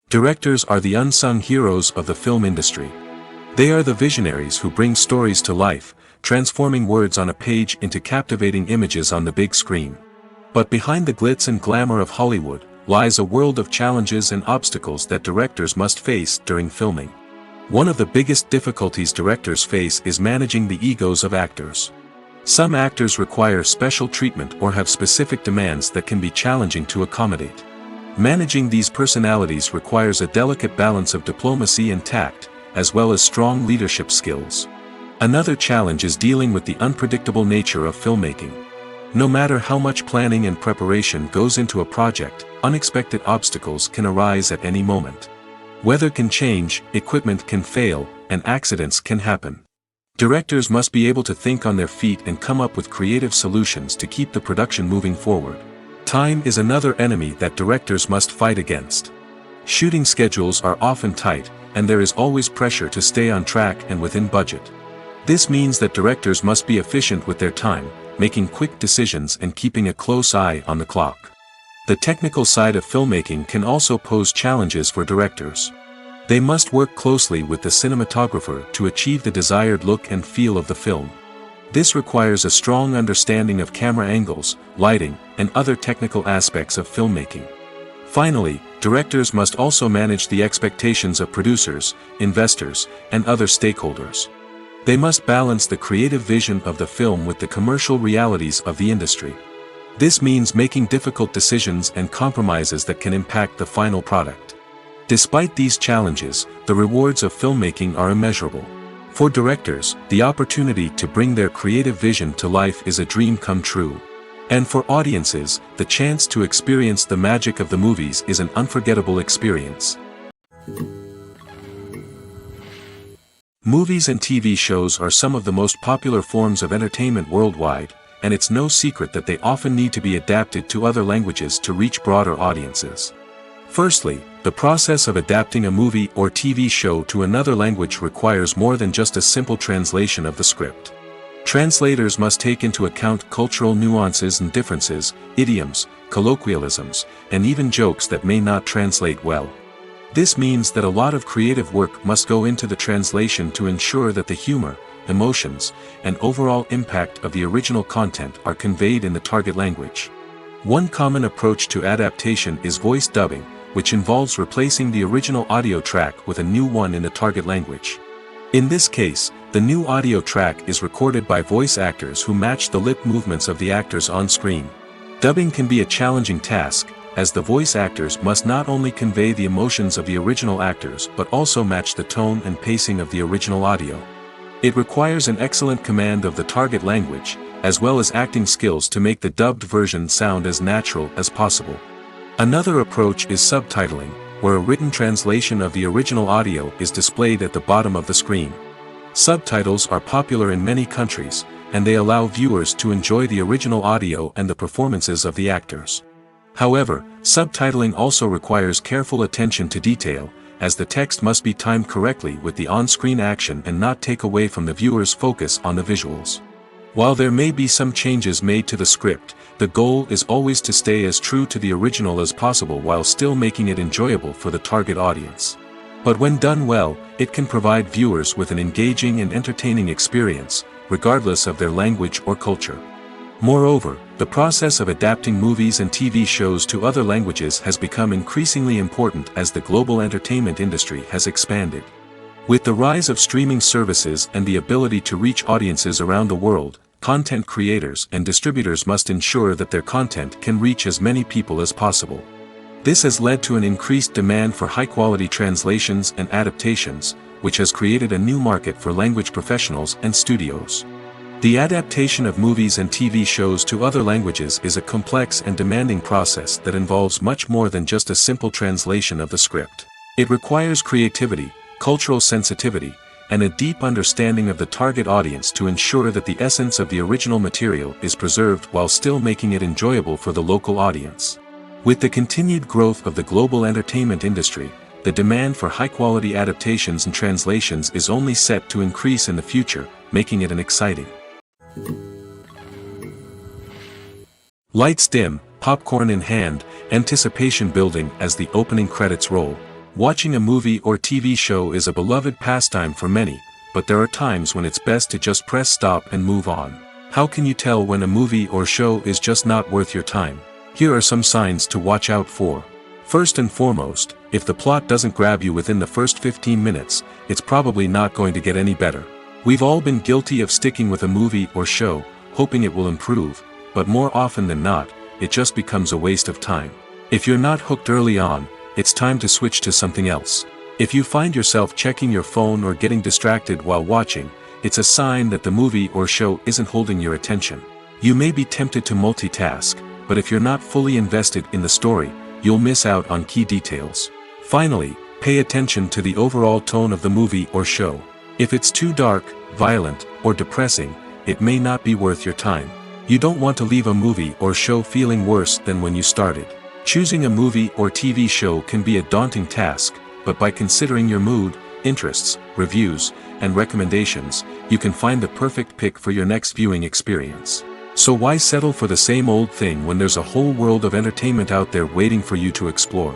B: Directors are the unsung heroes of the film industry. They are the visionaries who bring stories to life, transforming words on a page into captivating images on the big screen. But behind the glitz and glamour of Hollywood, lies a world of challenges and obstacles that directors must face during filming. One of the biggest difficulties directors face is managing the egos of actors. Some actors require special treatment or have specific demands that can be challenging to accommodate. Managing these personalities requires a delicate balance of diplomacy and tact, as well as strong leadership skills. Another challenge is dealing with the unpredictable nature of filmmaking. No matter how much planning and preparation goes into a project, unexpected obstacles can arise at any moment. Weather can change, equipment can fail, and accidents can happen. Directors must be able to think on their feet and come up with creative solutions to keep the production moving forward. Time is another enemy that directors must fight against. Shooting schedules are often tight, and there is always pressure to stay on track and within budget. This means that directors must be efficient with their time, making quick decisions and keeping a close eye on the clock. The technical side of filmmaking can also pose challenges for directors. They must work closely with the cinematographer to achieve the desired look and feel of the film. This requires a strong understanding of camera angles, lighting, and other technical aspects of filmmaking. Finally, directors must also manage the expectations of producers, investors, and other stakeholders. They must balance the creative vision of the film with the commercial realities of the industry. This means making difficult decisions and compromises that can impact the final product. Despite these challenges, the rewards of filmmaking are immeasurable. For directors, the opportunity to bring their creative vision to life is a dream come true. And for audiences, the chance to experience the magic of the movies is an unforgettable experience. Movies and TV shows are some of the most popular forms of entertainment worldwide, and it's no secret that they often need to be adapted to other languages to reach broader audiences. Firstly, the process of adapting a movie or TV show to another language requires more than just a simple translation of the script. Translators must take into account cultural nuances and differences, idioms, colloquialisms, and even jokes that may not translate well. This means that a lot of creative work must go into the translation to ensure that the humor, emotions, and overall impact of the original content are conveyed in the target language. One common approach to adaptation is voice dubbing, which involves replacing the original audio track with a new one in the target language. In this case, the new audio track is recorded by voice actors who match the lip movements of the actors on screen. Dubbing can be a challenging task, as the voice actors must not only convey the emotions of the original actors but also match the tone and pacing of the original audio. It requires an excellent command of the target language, as well as acting skills to make the dubbed version sound as natural as possible. Another approach is subtitling, where a written translation of the original audio is displayed at the bottom of the screen. Subtitles are popular in many countries, and they allow viewers to enjoy the original audio and the performances of the actors. However, subtitling also requires careful attention to detail, as the text must be timed correctly with the on-screen action and not take away from the viewer's focus on the visuals. While there may be some changes made to the script, the goal is always to stay as true to the original as possible while still making it enjoyable for the target audience. But when done well, it can provide viewers with an engaging and entertaining experience, regardless of their language or culture. Moreover, the process of adapting movies and TV shows to other languages has become increasingly important as the global entertainment industry has expanded. With the rise of streaming services and the ability to reach audiences around the world, content creators and distributors must ensure that their content can reach as many people as possible. This has led to an increased demand for high-quality translations and adaptations, which has created a new market for language professionals and studios. The adaptation of movies and TV shows to other languages is a complex and demanding process that involves much more than just a simple translation of the script. It requires creativity, cultural sensitivity, and a deep understanding of the target audience to ensure that the essence of the original material is preserved while still making it enjoyable for the local audience. With the continued growth of the global entertainment industry, the demand for high-quality adaptations and translations is only set to increase in the future, making it an exciting. Lights dim, popcorn in hand, anticipation building as the opening credits roll. Watching a movie or TV show is a beloved pastime for many, but there are times when it's best to just press stop and move on. How can you tell when a movie or show is just not worth your time? Here are some signs to watch out for. First and foremost, if the plot doesn't grab you within the first 15 minutes, it's probably not going to get any better. We've all been guilty of sticking with a movie or show, hoping it will improve, but more often than not, it just becomes a waste of time. If you're not hooked early on, it's time to switch to something else. If you find yourself checking your phone or getting distracted while watching, it's a sign that the movie or show isn't holding your attention. You may be tempted to multitask, but if you're not fully invested in the story, you'll miss out on key details. Finally, pay attention to the overall tone of the movie or show. If it's too dark, violent, or depressing, it may not be worth your time. You don't want to leave a movie or show feeling worse than when you started. Choosing a movie or TV show can be a daunting task, but by considering your mood, interests, reviews, and recommendations, you can find the perfect pick for your next viewing experience. So why settle for the same old thing when there's a whole world of entertainment out there waiting for you to explore?